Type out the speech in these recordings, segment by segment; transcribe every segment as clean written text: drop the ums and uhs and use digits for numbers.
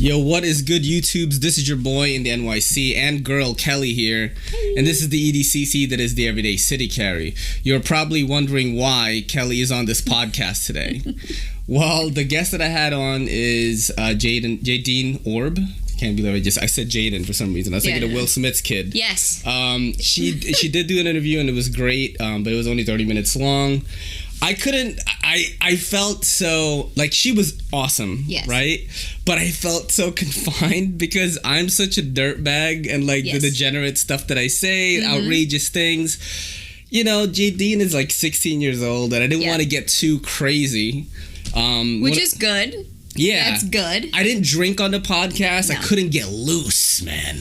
Yo, what is good, YouTubes? This is your boy in the NYC and girl, Kelly here. Hey. And this is the EDCC that is the Everyday City Carry. You're probably wondering why Kelly is on this podcast today. Well, the guest that I had on is Jadine Orbe. Can't believe I said Jaden for some reason. I was thinking of Will Smith's kid. Yes. She did do an interview and it was great, but it was only 30 minutes long. I felt so, like, she was awesome, yes. Right? But I felt so confined because I'm such a dirtbag and, like, the degenerate stuff that I say, outrageous things. You know, Jadine is, like, 16 years old and I didn't want to get too crazy. Which is good. Yeah. That's good. I didn't drink on the podcast. No. I couldn't get loose, man.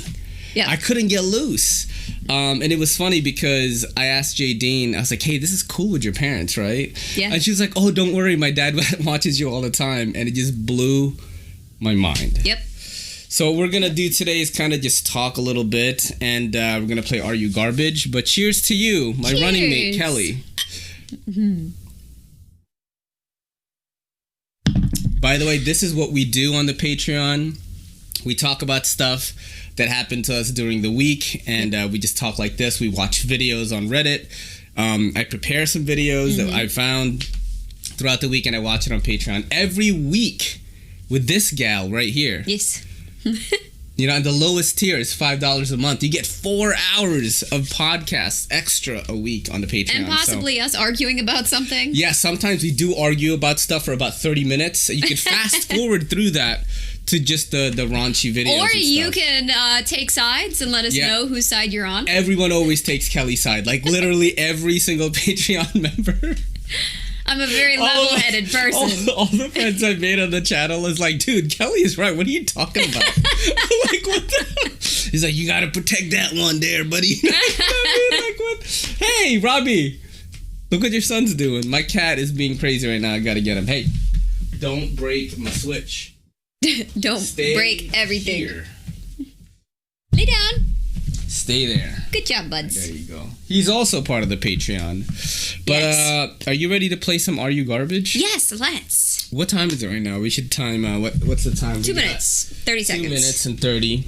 Yeah. I couldn't get loose. And it was funny because I asked Jadine, I was like, hey, this is cool with your parents, right? Yeah. And she was like, oh, don't worry. My dad watches you all the time. And it just blew my mind. Yep. So what we're going to do today is kind of just talk a little bit. And we're going to play Are You Garbage? But cheers to you, my running mate, Kelly. Mm-hmm. By the way, this is what we do on the Patreon. We talk about stuff that happened to us during the week, and we just talk like this. We watch videos on Reddit. I prepare some videos that I found throughout the week, and I watch it on Patreon every week with this gal right here. Yes. You know, and the lowest tier is $5 a month. You get 4 hours of podcasts extra a week on the Patreon. And possibly us arguing about something. Yeah, sometimes we do argue about stuff for about 30 minutes. You can fast forward through that to just the raunchy videos. Or you can take sides and let us know whose side you're on. Everyone always takes Kelly's side. Like, literally every single Patreon member. I'm a very level-headed person. All the friends I've made on the channel is like, dude, Kelly is right. What are you talking about? Like, what the hell? He's like, you got to protect that one there, buddy. Like, what? Hey, Robbie, look what your son's doing. My cat is being crazy right now. I got to get him. Hey, don't break my switch. Don't break everything. Here. Lay down. Stay there. Good job, buds. There you go. He's also part of the Patreon. But are you ready to play some Are You Garbage? Yes, let's. What time is it right now? We should time what's the time? 2 minutes. 30 seconds. 2 minutes and 30.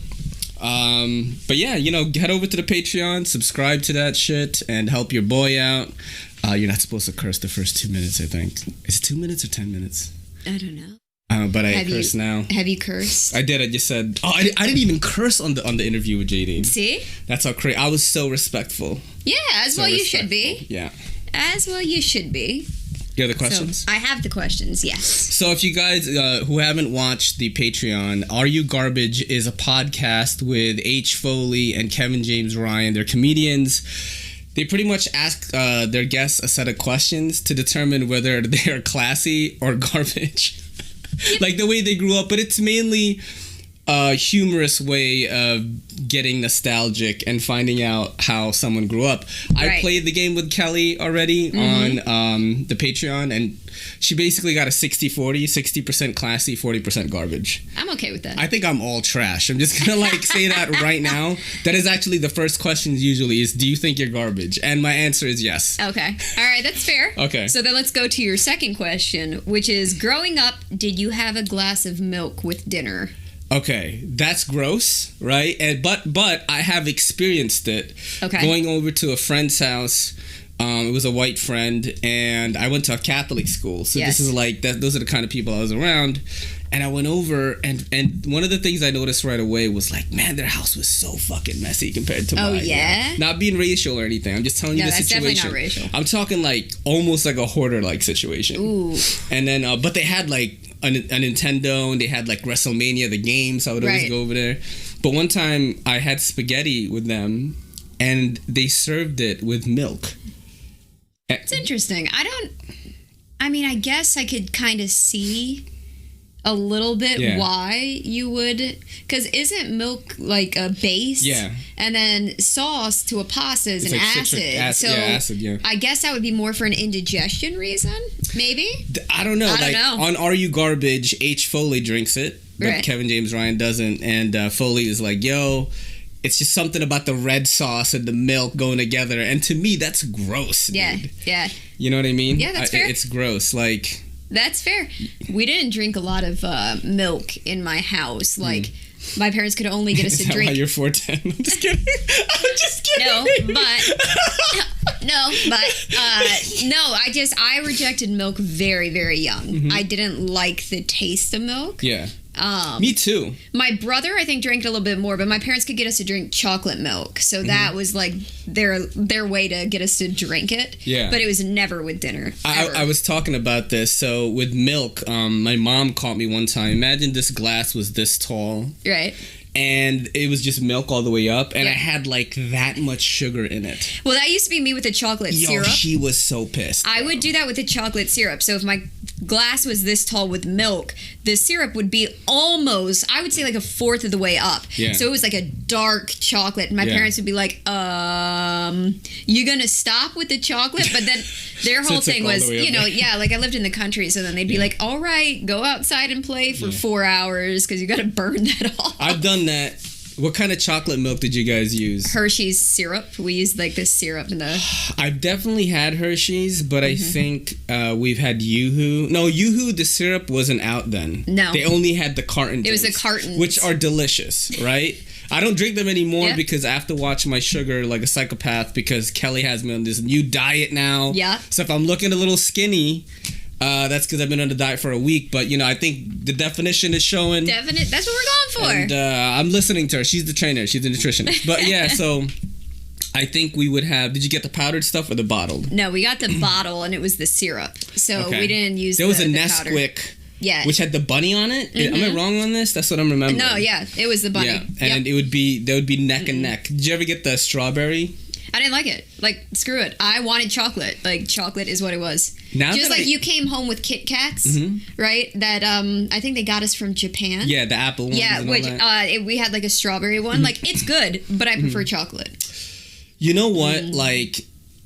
But yeah, you know, head over to the Patreon, subscribe to that shit, and help your boy out. You're not supposed to curse the first 2 minutes, I think. Is it 2 minutes or 10 minutes? I don't know. But I curse now. Have you cursed? I did. I just said, I didn't even curse on the interview with Jadine. See? That's how crazy. I was so respectful. Yeah, as well you should be. Yeah. As well you should be. You have the questions? So, I have the questions, yes. So if you guys who haven't watched the Patreon, Are You Garbage is a podcast with H. Foley and Kevin James Ryan. They're comedians. They pretty much ask their guests a set of questions to determine whether they are classy or garbage. Like the way they grew up, but it's mainly a humorous way of getting nostalgic and finding out how someone grew up. Right. I played the game with Kelly already on the Patreon, and she basically got a 60-40, 60% classy, 40% garbage. I'm okay with that. I think I'm all trash. I'm just gonna say that right now. That is actually the first question usually is, do you think you're garbage? And my answer is yes. Okay. All right, that's fair. Okay. So then let's go to your second question, which is, growing up, did you have a glass of milk with dinner? Okay, that's gross, right? But I have experienced it. Okay. Going over to a friend's house. It was a white friend, and I went to a Catholic school. So this is like that. Those are the kind of people I was around. And I went over, and one of the things I noticed right away was like, man, their house was so fucking messy compared to mine. Oh, yeah? Not being racial or anything. I'm just telling you the situation. That's definitely not racial. I'm talking like almost like a hoarder-like situation. Ooh. And then, but they had like a Nintendo, and they had like WrestleMania, the game, so I would always go over there. But one time I had spaghetti with them, and they served it with milk. It's interesting. I guess I could kind of see a little bit why you would, because isn't milk like a base? Yeah. And then sauce to a pasta is an like acid. So acid, I guess that would be more for an indigestion reason, maybe? I don't know. I don't know. On Are You Garbage, H. Foley drinks it, but Kevin James Ryan doesn't. And Foley is like, yo, it's just something about the red sauce and the milk going together. And to me, that's gross, dude. Yeah. You know what I mean? Yeah, that's fair. It's gross. Like, That's fair. We didn't drink a lot of milk in my house. Like, my parents could only get us to drink. Why you're 4'10"? I'm just kidding. I'm just kidding. I rejected milk very, very young. Mm-hmm. I didn't like the taste of milk. Yeah. Me too. My brother, I think, drank it a little bit more, but my parents could get us to drink chocolate milk, so that was like their way to get us to drink it. Yeah. But it was never with dinner. I was talking about this. So with milk, my mom caught me one time. Imagine this glass was this tall. Right. And it was just milk all the way up, and I had like that much sugar in it. Well, that used to be me with the chocolate syrup. She was so pissed. I would do that with the chocolate syrup. So if my glass was this tall with milk, the syrup would be almost, I would say, like a fourth of the way up. Yeah. So it was like a dark chocolate. And my parents would be like, you gonna stop with the chocolate? But then their whole thing was, like I lived in the country, so then they'd be like, all right, go outside and play for 4 hours because you gotta burn that off. I've done that. What kind of chocolate milk did you guys use? Hershey's syrup. We used like this syrup in the... I've definitely had Hershey's, but I think we've had Yoo-Hoo. No, Yoo-Hoo, the syrup wasn't out then. No. They only had the cartons. It was the cartons. Which are delicious, right? I don't drink them anymore because I have to watch my sugar like a psychopath because Kelly has me on this new diet now. Yeah. So if I'm looking a little skinny... that's because I've been on the diet for a week, but I think the definition is showing. That's what we're going for. And I'm listening to her. She's the trainer. She's the nutritionist. But yeah, so I think we would have. Did you get the powdered stuff or the bottled? No, we got the bottle, and it was the syrup. So we didn't use. There was a Nesquik. Nesquik. Yeah. Which had the bunny on it. Am I wrong on this? That's what I'm remembering. No, yeah, it was the bunny. Yeah, and they would be neck and neck. Did you ever get the strawberry? I didn't like it. Like, screw it. I wanted chocolate. Like, chocolate is what it was. Now just like you came home with Kit Kats, right? That I think they got us from Japan. Yeah, the apple ones. Yeah, which we had like a strawberry one. Like, it's good, but I prefer chocolate. You know what? Like,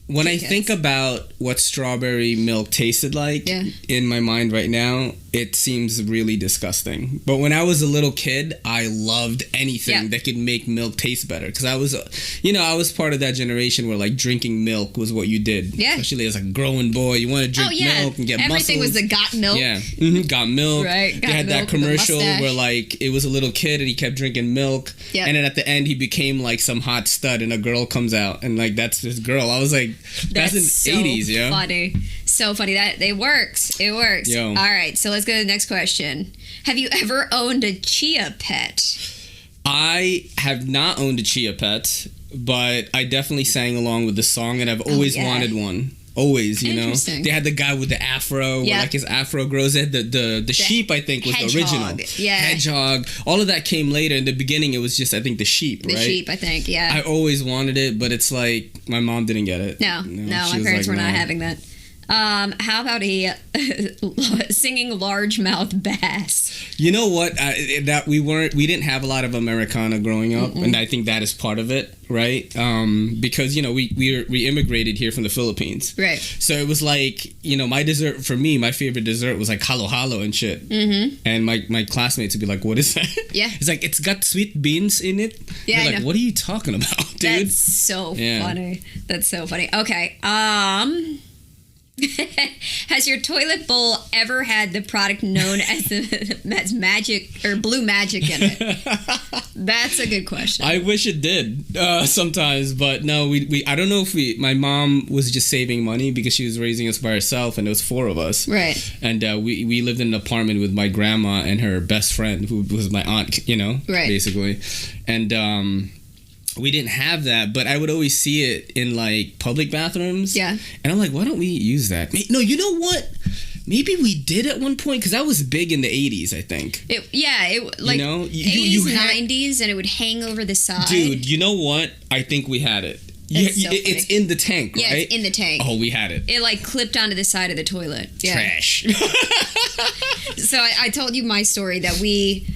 when I think about what strawberry milk tasted like in my mind right now, it seems really disgusting. But when I was a little kid, I loved anything that could make milk taste better. Because I was, I was part of that generation where like drinking milk was what you did. Yeah. Especially as a growing boy, you want to drink milk and get Everything muscles. was the got milk. Yeah. Got milk. Right. They had that commercial where like it was a little kid and he kept drinking milk. Yep. And then at the end he became like some hot stud and a girl comes out and like that's this girl. I was like, that's in the 80s, yo. Funny. So funny. That it works. It works. Yo. All right, so let's go to the next question. Have you ever owned a Chia pet? I have not owned a Chia pet, but I definitely sang along with the song, and I've always wanted one. Always, They had the guy with the afro, where like his afro grows. They had the sheep, I think, was the original. Yeah. Hedgehog. All of that came later. In the beginning, it was just, I think, the sheep, right? The sheep, I think, yeah. I always wanted it, but it's like, my mom didn't get it. No, my parents were not having that. How about a singing largemouth bass? You know what? That we didn't have a lot of Americana growing up, and I think that is part of it, right? Because we immigrated here from the Philippines, right? So it was like my dessert for me, my favorite dessert was like halo halo and shit, and my classmates would be like, "What is that?" Yeah, it's like it's got sweet beans in it. Yeah, like, what are you talking about, dude? That's so funny. That's so funny. Okay, has your toilet bowl ever had the product known as magic or blue magic in it? That's a good question. I wish it did sometimes, but no, we I don't know if my mom was just saving money because she was raising us by herself and it was 4 of us. Right. And we lived in an apartment with my grandma and her best friend who was my aunt, right. basically. And we didn't have that, but I would always see it in like public bathrooms. Yeah. And I'm like, why don't we use that? No, you know what? Maybe we did at one point because that was big in the 80s, I think. It 80s, 90s, and it would hang over the side. Dude, you know what? I think we had it. It's in the tank, right? Yeah, it's in the tank. Oh, we had it. It like clipped onto the side of the toilet. Yeah. Trash. So I told you my story that we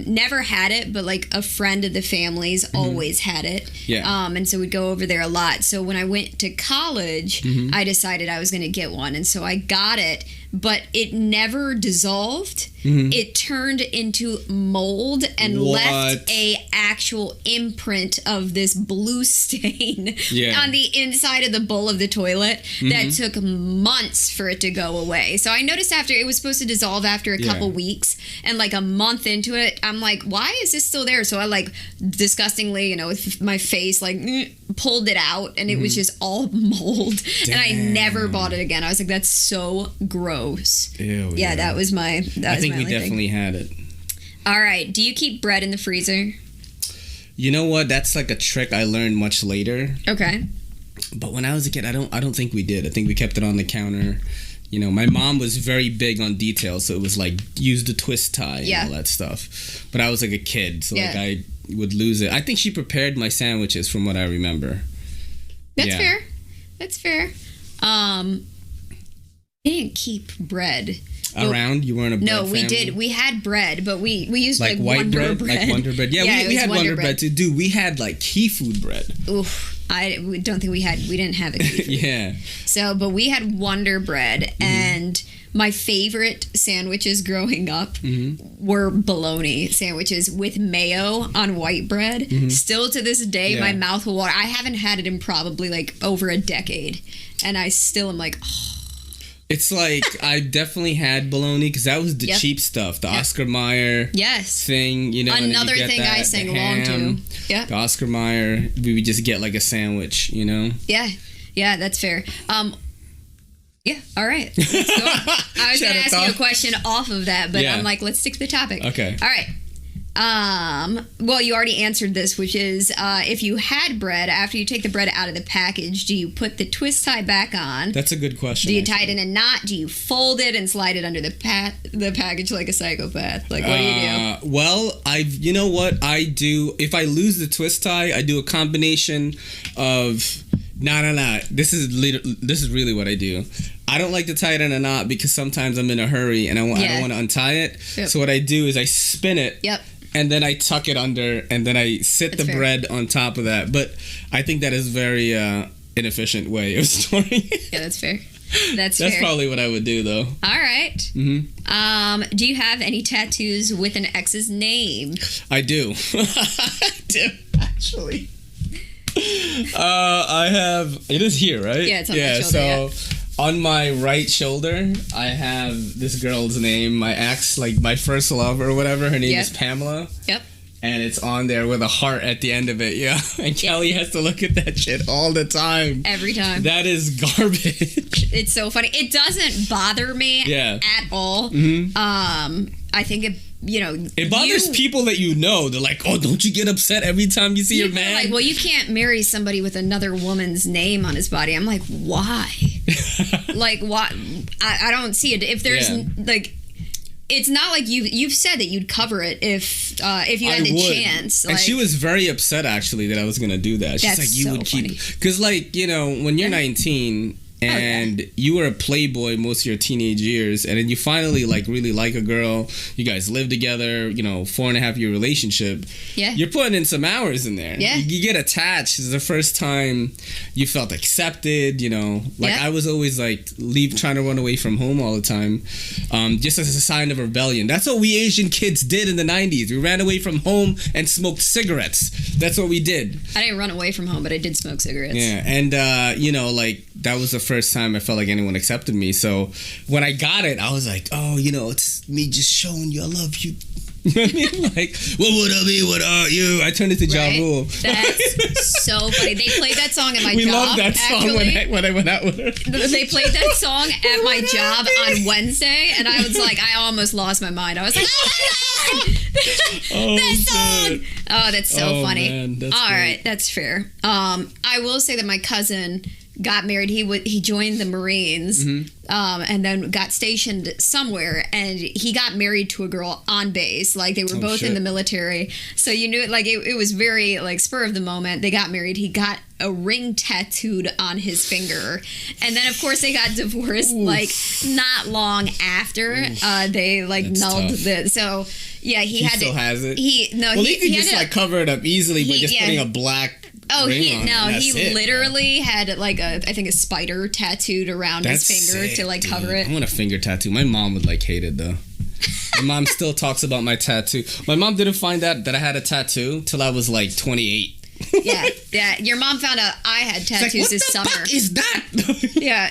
never had it, but like a friend of the family's always had it. Yeah. And so we'd go over there a lot. So when I went to college, I decided I was going to get one. And so I got it. but it never dissolved. It turned into mold and left a actual imprint of this blue stain on the inside of the bowl of the toilet that took months for it to go away. So I noticed after it was supposed to dissolve after a couple weeks, and like a month into it, I'm like, why is this still there? So I like disgustingly, with my face like pulled it out, and it was just all mold. Damn. And I never bought it again. I was like, that's so gross. Ew, yeah, that was my. I think we definitely had it. All right. Do you keep bread in the freezer? You know what? That's like a trick I learned much later. Okay. But when I was a kid, I don't think we did. I think we kept it on the counter. My mom was very big on details, so it was like use the twist tie and all that stuff. But I was like a kid, so like I would lose it. I think she prepared my sandwiches from what I remember. That's fair. That's fair. I didn't keep bread around. You weren't a bread family? We did. We had bread, but we used like white Wonder bread. Like Wonder Bread. Yeah, we had Wonder bread too. Dude, we had like key food bread. Oof. I don't think we didn't have it. Yeah. So, but we had Wonder Bread, and my favorite sandwiches growing up were bologna sandwiches with mayo on white bread. Still to this day, my mouth will water. I haven't had it in probably like over a decade, and I still am like, oh. It's like, I definitely had bologna because that was the cheap stuff. The Oscar Mayer thing, Another thing I sang along to. Yeah. The Oscar Mayer, we would just get like a sandwich, Yeah. Yeah, that's fair. Yeah, all right. Let's go. I was going to ask you a question off of that, but I'm like, let's stick to the topic. Okay. All right. Well, you already answered this, which is if you had bread, after you take the bread out of the package, do you put the twist tie back on? That's a good question. Do you tie it in a knot? Do you fold it and slide it under the package like a psychopath? Like, what do you do? Well, you know what I do? If I lose the twist tie, I do a combination of... No. This is really what I do. I don't like to tie it in a knot because sometimes I'm in a hurry and I don't want to untie it. Yep. So what I do is I spin it. Yep. And then I tuck it under, and then I sit the bread on top of that. But I think that is very inefficient way of storing it. Yeah, that's fair. That's fair. Probably what I would do, though. All right. Do you have any tattoos with an ex's name? I do. I do, actually. I have... It is here, right? Yeah, it's on my shoulder, on my right shoulder, I have this girl's name, my ex, like my first love or whatever. Her name is Pamela. Yep. And it's on there with a heart at the end of it, And Kelly has to look at that shit all the time. Every time. That is garbage. It's so funny. It doesn't bother me at all. I think it bothers people that They're like, oh, don't you get upset every time you see your man? Like, well, you can't marry somebody with another woman's name on his body. I'm like, why? Like, why? I don't see it. If there's like, it's not like you've said that you'd cover it if you had the chance. And she was very upset actually that I was gonna do that. She's like, you would keep, because like when you're 19. And you were a playboy most of your teenage years, and then you finally like really like a girl. You guys live together, 4.5 year relationship. Yeah, you're putting in some hours in there. Yeah, you get attached. It's the first time you felt accepted. I was always like trying to run away from home all the time, just as a sign of rebellion. That's what we Asian kids did in the 90s. We ran away from home and smoked cigarettes. That's what we did. I didn't run away from home, but I did smoke cigarettes. Yeah, and that was the first time I felt like anyone accepted me. So when I got it, I was like, oh, it's me just showing you I love you. You know what I mean? Like, what would I be without you? I turned it to Ja Rule. That's so funny. They played that song at my job. We loved that song when I went out with her. They played that song at my job on Wednesday, and I was like, I almost lost my mind. I was like, oh my God! That song! Oh, that's so funny. Man, that's all right, that's fair. I will say that my cousin got married. He joined the Marines, and then got stationed somewhere, and he got married to a girl on base. Like, they were both in the military, so you knew it. Like, it was very like spur of the moment. They got married. He got a ring tattooed on his finger, and then of course they got divorced. Oof. Like, not long after. They like nulled the. So yeah, he had still to. Has it? He could just like cover it up easily by just putting a black ring on. He literally had like I think a spider tattooed around his finger to like cover it. I want a finger tattoo. My mom would like hate it though. My mom still talks about my tattoo. My mom didn't find out that I had a tattoo till I was like 28. Yeah. Your mom found out I had tattoos this summer. What is that? Yeah.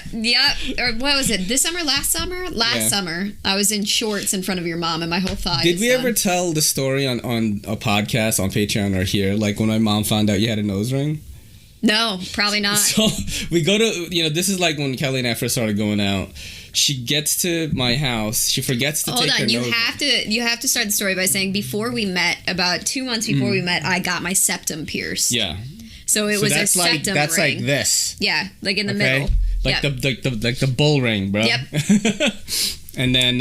Or what was it? This summer? Last summer? Last summer. I was in shorts in front of your mom, and my whole thigh. Did we ever tell the story on a podcast on Patreon or here? Like when my mom found out you had a nose ring? No, probably not. So we go to, this is like when Kelly and I first started going out. She gets to my house. She forgets to take her nose. You have to start the story by saying before we met, about 2 months before we met, I got my septum pierced. Yeah. So it was a septum ring. That's like this. Yeah, like in the middle. Like the bull ring, bro. Yep. And then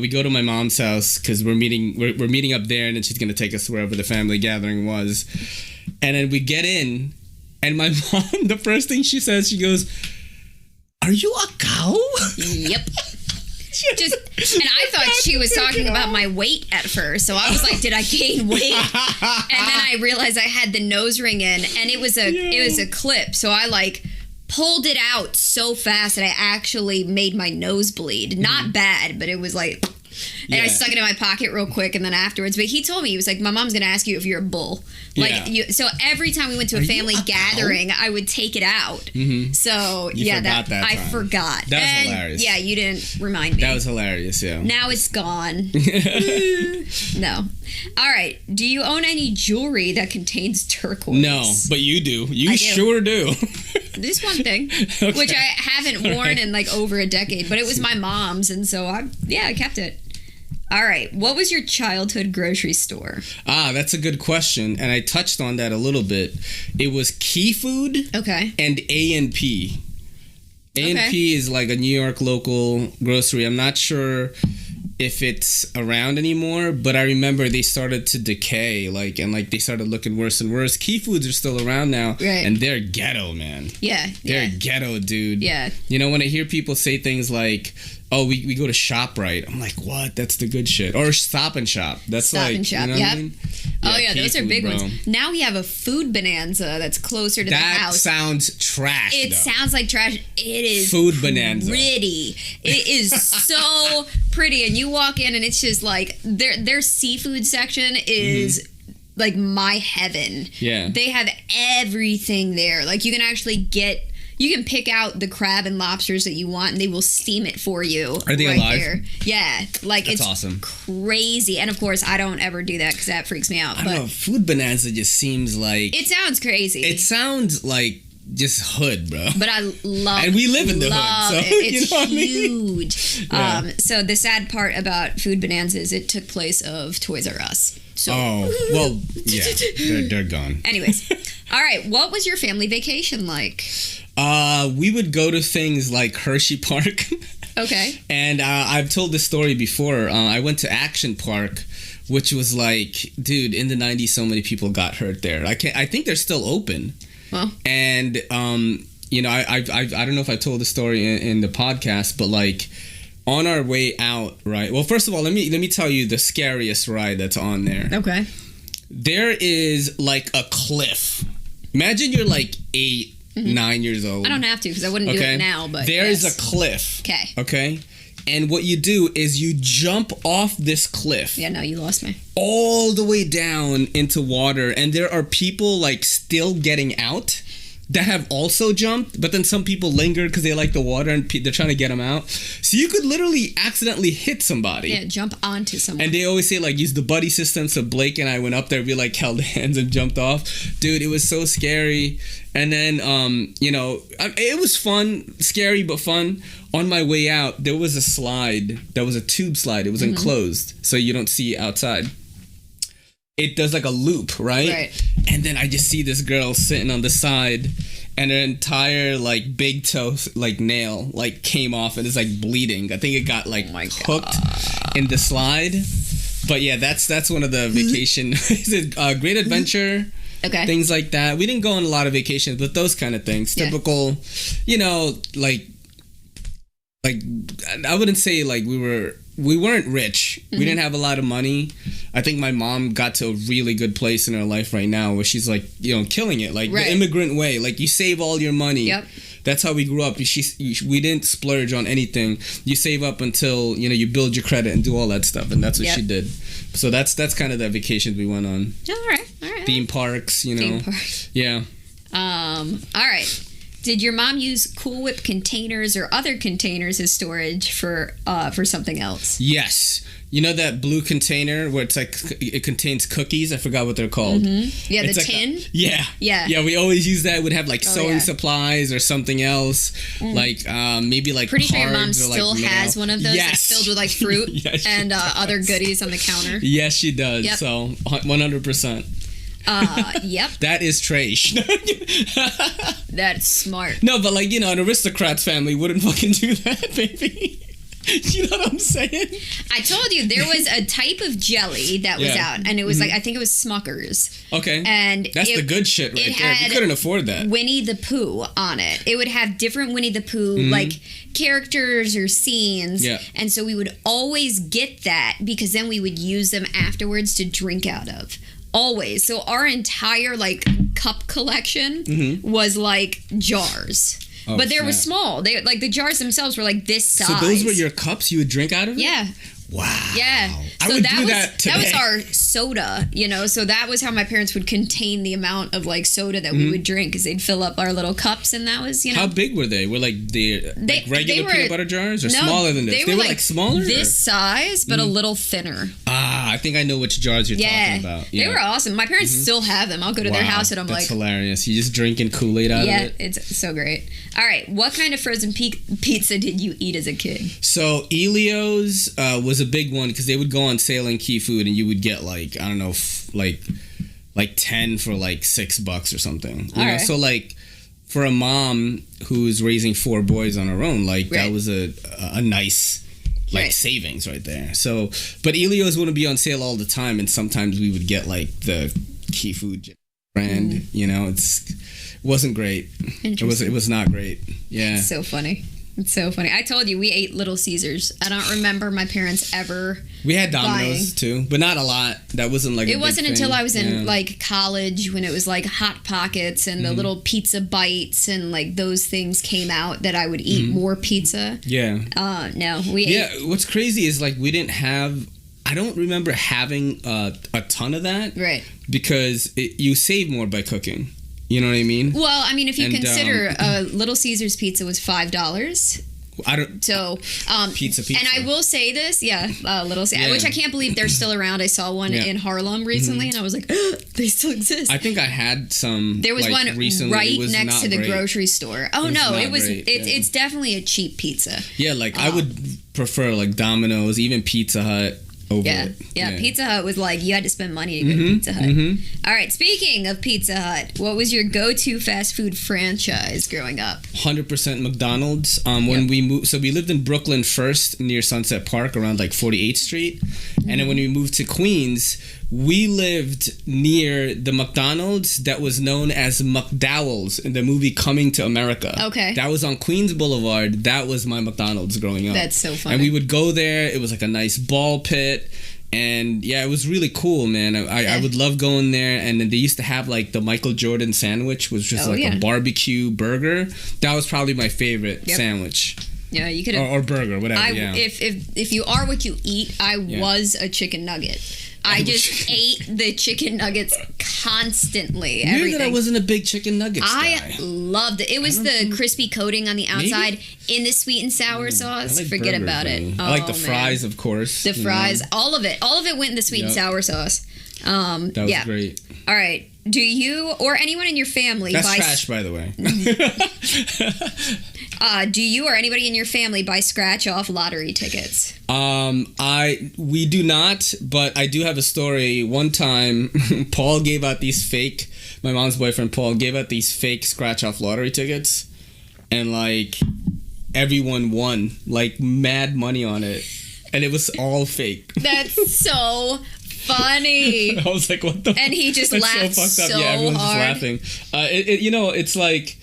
we go to my mom's house because we're meeting up there, and then she's gonna take us wherever the family gathering was. And then we get in, and my mom, the first thing she says, she goes, "Are you a cow?" Yep. And I thought she was talking about my weight at first, so I was like, "Did I gain weight?" And then I realized I had the nose ring in, and it was a clip, so I like pulled it out so fast that I actually made my nose bleed. Not bad, but it was like. And I stuck it in my pocket real quick, and then afterwards, but he told me, he was like, "My mom's gonna ask you if you're a bull." So every time we went to a family gathering, I would take it out. Mm-hmm. So I forgot. That was hilarious. Yeah, you didn't remind me. That was hilarious. Yeah. Now it's gone. No. All right. Do you own any jewelry that contains turquoise? No, but you do. You sure do. This one thing, which I haven't worn in like over a decade, but it was my mom's, and so I kept it. All right. What was your childhood grocery store? That's a good question, and I touched on that a little bit. It was Key Food. Okay. And A&P. A&P is like a New York local grocery. I'm not sure if it's around anymore, but I remember they started to decay, and they started looking worse and worse. Key Foods are still around now, right. And they're ghetto, man. Yeah. They're ghetto, dude. Yeah. When I hear people say things like, "Oh, we go to ShopRite," I'm like, what? That's the good shit. Or Stop and Shop. That's Stop and Shop. What I mean? Those are big ones. Now we have a Food Bonanza that's closer to the house. That sounds trash. It sounds like trash. It is Food Bonanza. Pretty. It is so pretty, and you walk in and it's just like their seafood section is like my heaven. Yeah. They have everything there. Like you can pick out the crab and lobsters that you want, and they will steam it for you. Are they alive? There. Yeah, like that's it's awesome. Crazy. And of course, I don't ever do that because that freaks me out. I don't know. Food Bonanza just seems like it sounds crazy. It sounds like just hood, bro. But I love, and we live in the hood, so it's you know what huge. I mean? So the sad part about Food Bonanza is it took place of Toys R Us. So. Oh well, yeah, they're gone. Anyways, all right. What was your family vacation like? We would go to things like Hershey Park. Okay. And I've told this story before. I went to Action Park, which was like, dude, in the 90s, so many people got hurt there. I think they're still open. Well. And I don't know if I told the story in the podcast, but like on our way out, right? Well, first of all, let me tell you the scariest ride that's on there. Okay. There is like a cliff. Imagine you're like 8, 9 years old. I don't have to because I wouldn't do it now, but there is a cliff. Okay. And what you do is you jump off this cliff. Yeah, no, you lost me. All the way down into water, and there are people like still getting out that have also jumped, but then some people linger because they like the water and they're trying to get them out. So you could literally accidentally hit somebody. Yeah, jump onto someone. And they always say like use the buddy system. So Blake and I went up there, we like held hands and jumped off. Dude, it was so scary. And then it was fun, scary but fun. On my way out, there was a slide. There was a tube slide. It was enclosed, so you don't see outside. It does like a loop, right? And then I just see this girl sitting on the side, and her entire like big toe like nail like came off and it's like bleeding. I think it got like hooked in the slide. But yeah, that's one of the vacation. Is it Great Adventure? Okay. Things like that. We didn't go on a lot of vacations, but those kind of things. Yeah. Typical, like I wouldn't say like we were we weren't rich. We didn't have a lot of money. I think my mom got to a really good place in her life right now where she's like, you know, killing it. Like the immigrant way. Like you save all your money. Yep. That's how we grew up. We didn't splurge on anything. You save up until, you know, you build your credit and do all that stuff. And that's what she did. So that's kind of the vacations we went on. All right. Theme parks, you know. Theme parks. Yeah. All right. Did your mom use Cool Whip containers or other containers as storage for something else? Yes. You know that blue container where it's like it contains cookies? I forgot what they're called. Mm-hmm. Yeah, it's the like tin? Yeah, we always use that. We'd have like sewing supplies or something else. Like maybe like Pretty sure your mom still has one of those that's filled with like fruit and other goodies on the counter. Yes, she does. Yep. So 100%. Yep. That is trash. That's smart. No, but like, you know, an aristocrat's family wouldn't fucking do that, baby. You know what I'm saying? I told you there was a type of jelly that was out, and it was like, I think it was Smucker's. Okay. And that's the good shit right there. You couldn't afford that. Winnie the Pooh on it. It would have different Winnie the Pooh like characters or scenes. Yeah. And so we would always get that because then we would use them afterwards to drink out of. Always. So our entire like cup collection was like jars. Oh, but they were small. They like the jars themselves were like this size. So those were your cups you would drink out of? Yeah. Wow. Yeah. I would do that today. That was our soda, you know. So that was how my parents would contain the amount of like soda that we would drink, because they'd fill up our little cups, and that was, you know. How big were they? Were like like regular peanut butter jars, or smaller than this? They were like smaller, this size, but a little thinner. I think I know which jars you're talking about. Yeah. They were awesome. My parents still have them. I'll go to their house and I'm that's hilarious. You just drinking Kool-Aid out of it. Yeah, it's so great. All right, what kind of frozen pizza did you eat as a kid? So Elio's was a big one because they would go on sale in Key Food, and you would get like, I don't know, like 10 for like $6 or something. You know? So like for a mom who's raising 4 boys on her own, like that was a nice savings right there. So, but Elio's wouldn't be on sale all the time, and sometimes we would get like the Key Food brand. You know, it wasn't great. It was not great. Yeah, it's so funny. It's so funny. I told you we ate Little Caesars. I don't remember my parents ever. We had Domino's too, but not a lot. That wasn't like. It wasn't until I was in like college, when it was like Hot Pockets and the little pizza bites and like those things came out, that I would eat more pizza. Yeah. No, we ate. Yeah. What's crazy is like we didn't have. I don't remember having a ton of that. Right. Because you save more by cooking. You know what I mean? Well, I mean, if you consider Little Caesars pizza was $5. I don't. So pizza. And I will say this, Little Caesars, which I can't believe they're still around. I saw one in Harlem recently, and I was like, they still exist. I think I had some. There was one recently. Right next to the grocery store. Oh no, it was. It's definitely a cheap pizza. Yeah, like I would prefer like Domino's, even Pizza Hut. Yeah, Pizza Hut was like, you had to spend money to go to Pizza Hut. All right, speaking of Pizza Hut, what was your go-to fast food franchise growing up? 100% McDonald's. When we moved, so we lived in Brooklyn first, near Sunset Park, around like 48th Street, and then when we moved to Queens, we lived near the McDonald's that was known as McDowell's in the movie Coming to America. Okay. That was on Queens Boulevard. That was my McDonald's growing up. That's so funny. And we would go there. It was like a nice ball pit. And yeah, it was really cool, man. I would love going there. And then they used to have like the Michael Jordan sandwich, which was just a barbecue burger. That was probably my favorite sandwich. Yeah, you could or burger, whatever. If you are what you eat, I was a chicken nugget. I just ate the chicken nuggets constantly. Weird that I wasn't a big chicken nuggets guy. I loved it. It was the crispy coating on the outside in the sweet and sour sauce. Like Forget burgers, about it. I like the fries, of course. The fries, all of it went in the sweet and sour sauce. That was great. All right. Do you or anyone in your family That's trash, by the way. Do you or anybody in your family buy scratch-off lottery tickets? We do not, but I do have a story. One time, Paul gave out these fake. My mom's boyfriend Paul gave out these fake scratch-off lottery tickets, and like everyone won like mad money on it, and it was all fake. That's so funny. I was like, what the? And he just laughed so hard. Yeah, everyone's just laughing. It's like,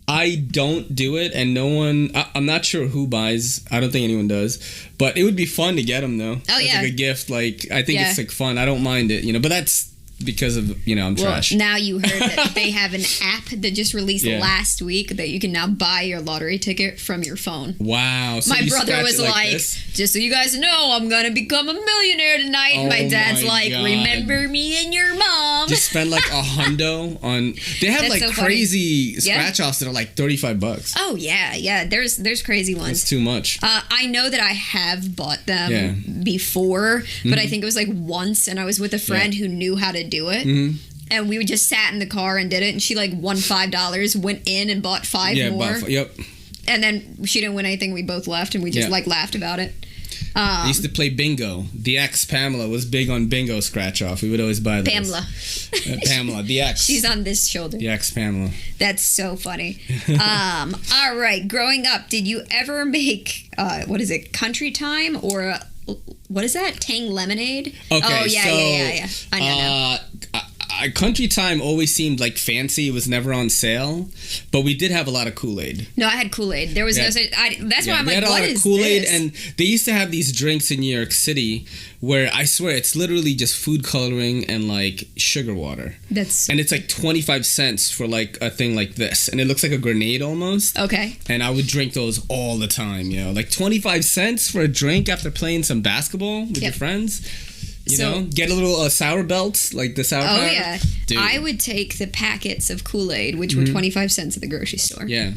I don't do it, and no one. I'm not sure who buys. I don't think anyone does, but it would be fun to get them though. Oh, as like a gift. Like I think it's like fun. I don't mind it, but that's because of I'm trash. Now you heard that they have an app that just released last week that you can now buy your lottery ticket from your phone. Wow! So my brother was like just so you guys know, I'm gonna become a millionaire tonight. And my dad's like, God. Remember me and your mom. Just spend like $100 on. They have like so crazy scratch offs that are like $35. Oh yeah. There's crazy ones. It's too much. I know that I have bought them before, but I think it was like once, and I was with a friend who knew how to do it. And we just sat in the car and did it, and she like won $5, went in and bought 5 more. Yep. And then she didn't win anything. We both left, and we just like laughed about it. I used to play bingo. The ex Pamela was big on bingo scratch off. We would always buy those. Pamela, the ex. She's on this shoulder. The ex Pamela. That's so funny. All right. Growing up, did you ever make what is it, country time or what is that? Tang lemonade? Okay. Oh yeah. I know. Country time always seemed like fancy. It was never on sale, but we did have a lot of Kool-Aid. No, I had Kool-Aid. There was no such. That's why I'm like, what is this? We had a lot of Kool-Aid, and they used to have these drinks in New York City where I swear it's literally just food coloring and like sugar water. And it's like 25 cents for like a thing like this, and it looks like a grenade almost. Okay. And I would drink those all the time. Like 25 cents for a drink after playing some basketball with your friends. Get a little sour belts, like the sour powder. Oh, yeah. Dude. I would take the packets of Kool-Aid, which were 25 cents at the grocery store. Yeah.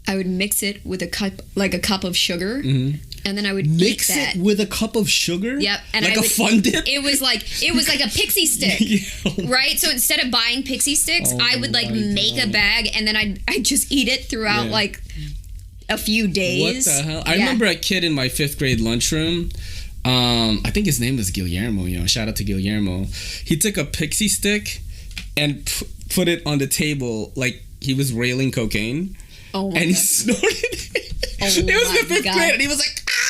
I would mix it with a cup of sugar, and then I would mix it with a cup of sugar. Yep, and like a fun dip. It was like a pixie stick, right? So instead of buying pixie sticks, I would like make a bag, and then I'd just eat it throughout like a few days. What the hell? I remember a kid in my 5th grade lunchroom. I think his name was Guillermo. Shout out to Guillermo. He took a pixie stick and put it on the table like he was railing cocaine. Oh my God. He snorted it. It was the 5th grade, and he was like, ah!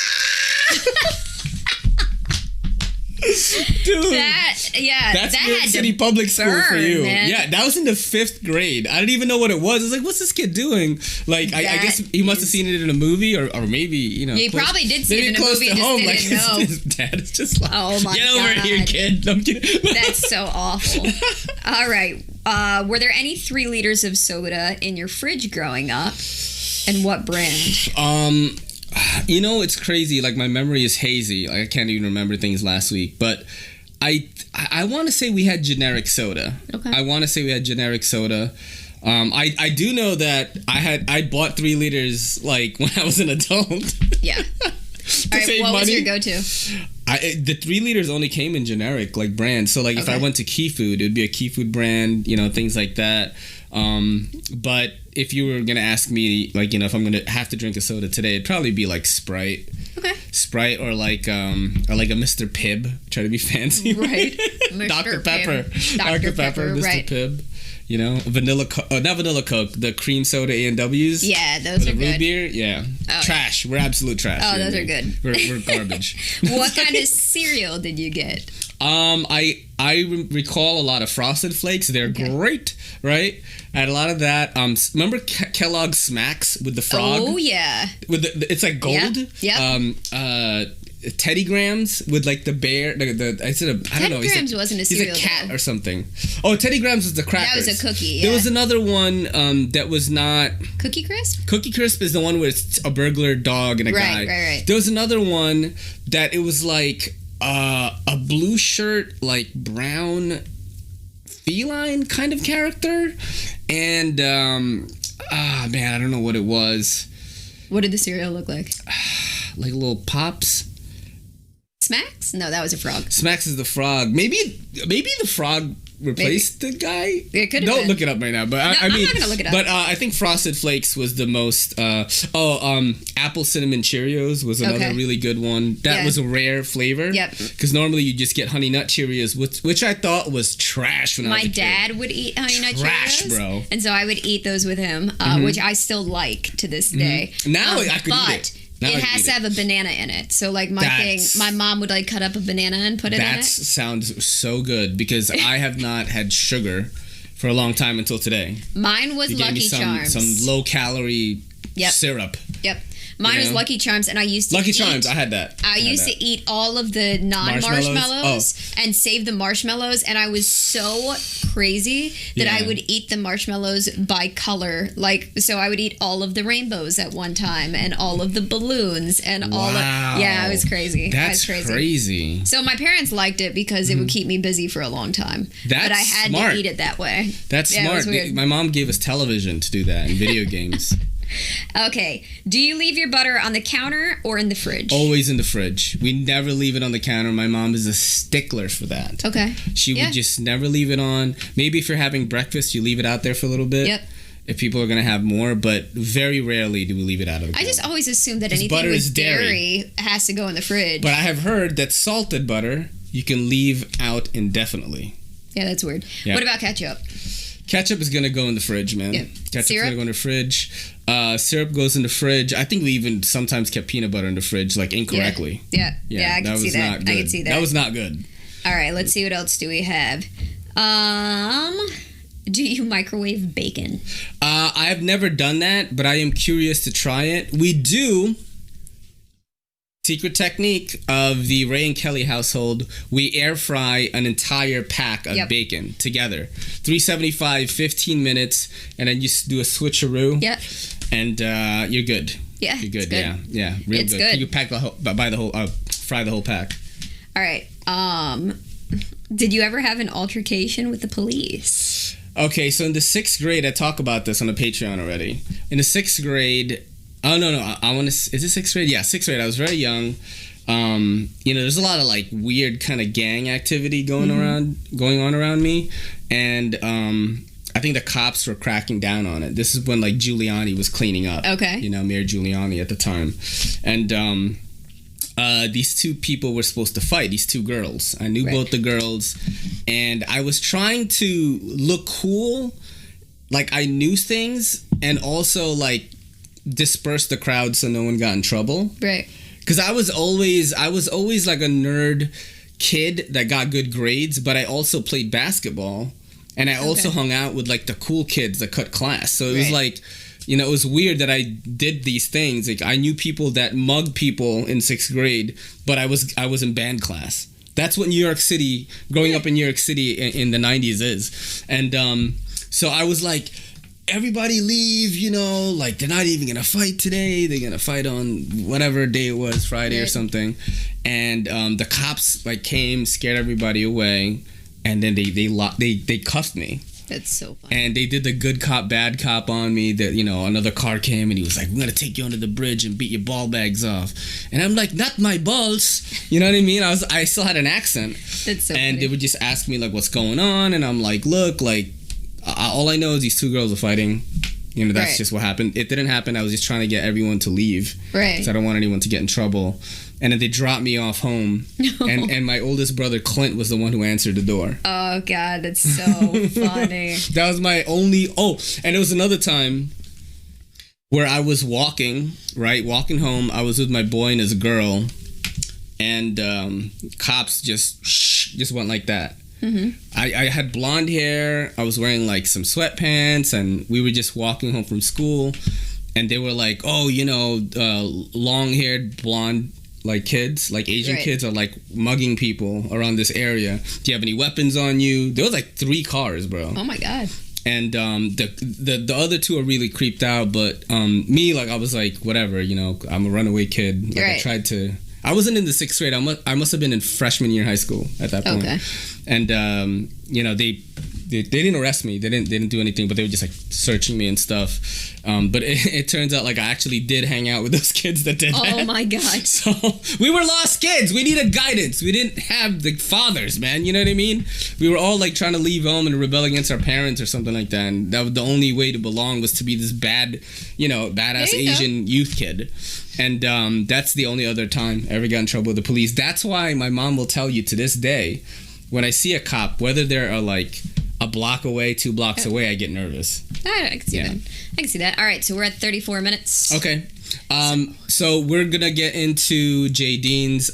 Dude, that's New York City public school for you. Man. Yeah, that was in the 5th grade. I didn't even know what it was. I was like, what's this kid doing? Like, I guess he must have seen it in a movie, or maybe, he probably did see it in a movie and just didn't know. His dad is just like, oh my get over here, kid. I'm kidding. That's so awful. All right. Were there any 3 liters of soda in your fridge growing up? And what brand? It's crazy. Like, my memory is hazy. Like, I can't even remember things last week. But I want to say we had generic soda. Okay. I want to say we had generic soda. I do know that I bought 3 liters like when I was an adult. Yeah. All right. What was your go-to? The 3 liters only came in generic like brands. So like if I went to Key Food, it would be a Key Food brand. Things like that. But if you were gonna ask me, like, if I'm gonna have to drink a soda today, it'd probably be like Sprite. Okay. Sprite or like a Mr. Pibb. Try to be fancy. Right. Dr. Pepper. Dr. Pepper. Mr. Pibb. Vanilla, not vanilla Coke, the cream soda A&Ws. Yeah, those are good. Root beer, yeah. Oh, trash. We're absolute trash. Oh, those are good. We're garbage. What kind of cereal did you get? I recall a lot of Frosted Flakes. They're great, right? I had a lot of that. Remember Kellogg's Smacks with the frog? Oh yeah. It's like gold. Yeah. Teddy Grahams with like the bear. I don't know. Teddy Grahams wasn't a cereal. He's a cat or something. Oh, Teddy Grahams was the crackers. That was a cookie. Yeah. There was another one that was not Cookie Crisp. Cookie Crisp is the one where it's a burglar dog and a guy. Right. There was another one that it was like a blue shirt, like brown feline kind of character, and man, I don't know what it was. What did the cereal look like? Like little Pops. Smacks? No, that was a frog. Smacks is the frog. Maybe the frog replaced the guy. It could have Don't been. Look it up right now. But I'm not gonna look it up. But I think Frosted Flakes was the most. Apple Cinnamon Cheerios was another really good one. That was a rare flavor. Yep. Because normally you just get Honey Nut Cheerios, which I thought was trash when I was a kid. My dad would eat Honey Nut Cheerios. Trash, bro. And so I would eat those with him, which I still like to this day. Now I could eat it. It has to have a banana in it. So, like, my mom would, like, cut up a banana and put it in it. That sounds so good because I have not had sugar for a long time until today. Mine was Lucky Charms. Some low calorie syrup. Yep. Mine was Lucky Charms, and I used to Charms, I had that. I used to eat all of the non-marshmallows and save the marshmallows, and I was so crazy that I would eat the marshmallows by color. So I would eat all of the rainbows at one time, and all of the balloons, and all of... Yeah, it was crazy. That's crazy. So my parents liked it because it would keep me busy for a long time. But I had to eat it that way. That's smart. My mom gave us television to do that and video games. Okay. Do you leave your butter on the counter or in the fridge? Always in the fridge. We never leave it on the counter. My mom is a stickler for that. Okay. She would just never leave it on. Maybe if you're having breakfast, you leave it out there for a little bit. Yep. If people are going to have more, but very rarely do we leave it out of the counter. I just always assume that anything with dairy has to go in the fridge. But I have heard that salted butter you can leave out indefinitely. Yeah, that's weird. Yeah. What about ketchup? Ketchup is going to go in the fridge, man. Yeah. Ketchup's going to go in the fridge. Syrup goes in the fridge. I think we even sometimes kept peanut butter in the fridge, incorrectly. Yeah, I can see that. I can see that. That was not good. All right, let's see what else do we have. Do you microwave bacon? I have never done that, but I am curious to try it. We do. Secret technique of the Ray and Kelly household, we air fry an entire pack of bacon together. 375, 15 minutes, and then you do a switcheroo. Yep. And you're good. Yeah, you're good. Good. Yeah, real it's good. You pack fry the whole pack. All right. Did you ever have an altercation with the police? Okay, so in the 6th grade, I talk about this on the Patreon already. In the 6th grade, oh no, I want to. Is it 6th grade? Yeah, 6th grade. I was very young. There's a lot of weird kind of gang activity going on around me, and I think the cops were cracking down on it. This is when Giuliani was cleaning up. Okay. Mayor Giuliani at the time, and these two people were supposed to fight. These two girls. I knew both the girls, and I was trying to look cool, I knew things, and also disperse the crowd so no one got in trouble. Right. Because I was always a nerd kid that got good grades, but I also played basketball, and I also hung out with the cool kids that cut class. So it was it was weird that I did these things. I knew people that mugged people in 6th grade, but I was in band class. That's what New York City, growing up in New York City in the 90s is. And so I was everybody leave, they're not even gonna fight today. They're gonna fight on whatever day it was, Friday or something. And the cops came, scared everybody away, and then they cuffed me. That's so funny. And they did the good cop, bad cop on me. That another car came and he was we're gonna take you under the bridge and beat your ball bags off. And I'm not my balls. You know what I mean? I still had an accent. That's so And funny. they would just ask me what's going on, and I'm look, all I know is these two girls are fighting. That's just what happened. It didn't happen. I was just trying to get everyone to leave. Right. Because I don't want anyone to get in trouble. And then they dropped me off home. No. And my oldest brother, Clint, was the one who answered the door. Oh, God. That's so funny. That was my only... Oh, and it was another time where I was walking home. I was with my boy and his girl. And cops just went like that. Mm-hmm. I had blonde hair. I was wearing some sweatpants, and we were just walking home from school, and they were long-haired blonde kids, Asian kids are mugging people around this area. Do you have any weapons on you? There was 3 cars, bro. Oh my God. And the other 2 are really creeped out, but me, I was whatever, I'm a runaway kid. I wasn't in the 6th grade. I must have been in freshman year of high school at that point. Okay. And they didn't arrest me. They didn't do anything, but they were just searching me and stuff. But it turns out I actually did hang out with those kids that did that. Oh my God. So we were lost kids. We needed guidance. We didn't have the fathers, man. You know what I mean? We were all trying to leave home and rebel against our parents or something like that. And that was the only way to belong, was to be this badass Asian youth kid. And that's the only other time I ever got in trouble with the police. That's why my mom will tell you to this day, when I see a cop, whether they're a block away, 2 blocks away, I get nervous. I can see that. I can see that. All right, so we're at 34 minutes. Okay. So we're going to get into Jadine's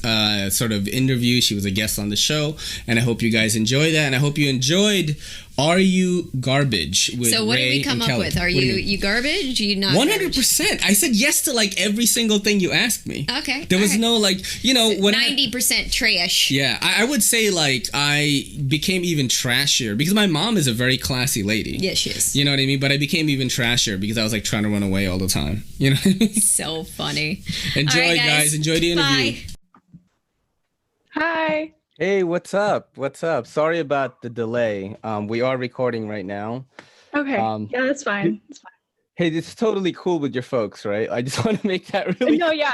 sort of interview. She was a guest on the show, and I hope you guys enjoy that. And I hope you enjoyed Are you garbage? With so what Ray did we come up Kelly. with? Are you garbage? You not 100%. I said yes to like every single thing you asked me. Okay. There was no like, you know, when 90% trash. Yeah, I would say like I became even trashier because my mom is a very classy lady. Yes, she is. You know what I mean? But I became even trashier because I was like trying to run away all the time. You know what I mean? So funny. Enjoy, right, guys. Enjoy the interview. Bye. Hi. Hey, what's up? What's up? Sorry about the delay. We are recording right now. Okay. Yeah, that's fine. It's fine. Hey, it's totally cool with your folks, right? I just want to make that really No, yeah.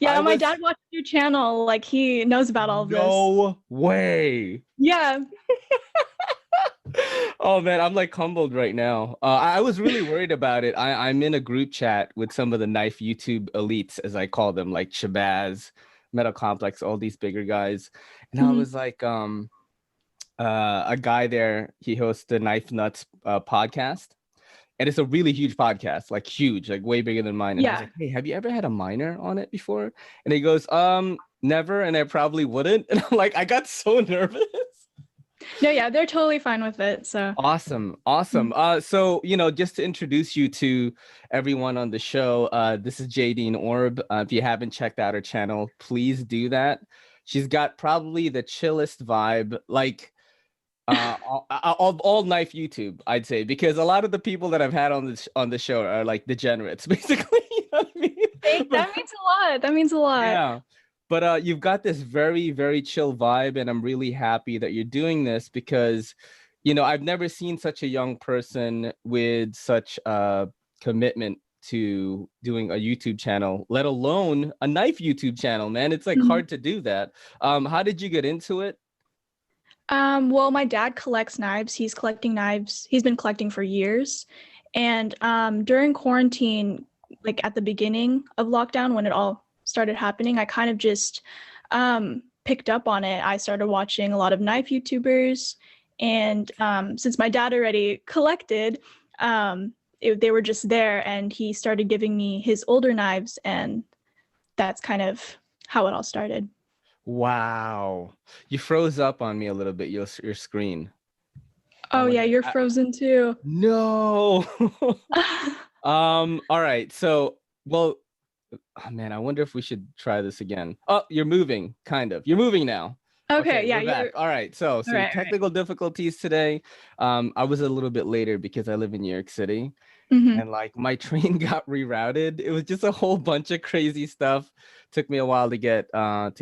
Yeah, my dad watched your channel. Like, he knows about all of this. No way. Yeah. Oh, man, I'm like humbled right now. I was really worried about it. I'm in a group chat with some of the knife YouTube elites, as I call them, like Shabazz, Metal Complex, all these bigger guys. And I was like, a guy there, he hosts the Knife Nuts podcast. And it's a really huge podcast, like huge, like way bigger than mine. And I was like, hey, have you ever had a minor on it before? And he goes, never, and I probably wouldn't. And I'm like, I got so nervous. No, yeah, they're totally fine with it. So awesome. So, you know, just to introduce you to everyone on the show, this is Jadine Orbe. If you haven't checked out her channel, please do that. She's got probably the chillest vibe, like all knife YouTube, I'd say, because a lot of the people that I've had on the show are like degenerates, basically. You know what I mean? that means a lot. That means a lot. Yeah. But you've got this very, very chill vibe, and I'm really happy that you're doing this because, you know, I've never seen such a young person with such a commitment to doing a YouTube channel, let alone a knife YouTube channel, man. It's like hard to do that. How did you get into it? Well, my dad collects knives. He's collecting knives. He's been collecting for years. And during quarantine, like at the beginning of lockdown, when it all started happening, I kind of just picked up on it. I started watching a lot of knife YouTubers, and since my dad already collected, they were just there, and he started giving me his older knives, and that's kind of how it all started. Wow, you froze up on me a little bit, your screen. Oh yeah, you're frozen too. No. All right, so well, oh man, I wonder if we should try this again. Oh, you're moving, kind of. You're moving now. Okay, yeah, we're back. All right, so right, technical difficulties today. I was a little bit later because I live in New York City, and like my train got rerouted. It was just a whole bunch of crazy stuff. Took me a while to get on.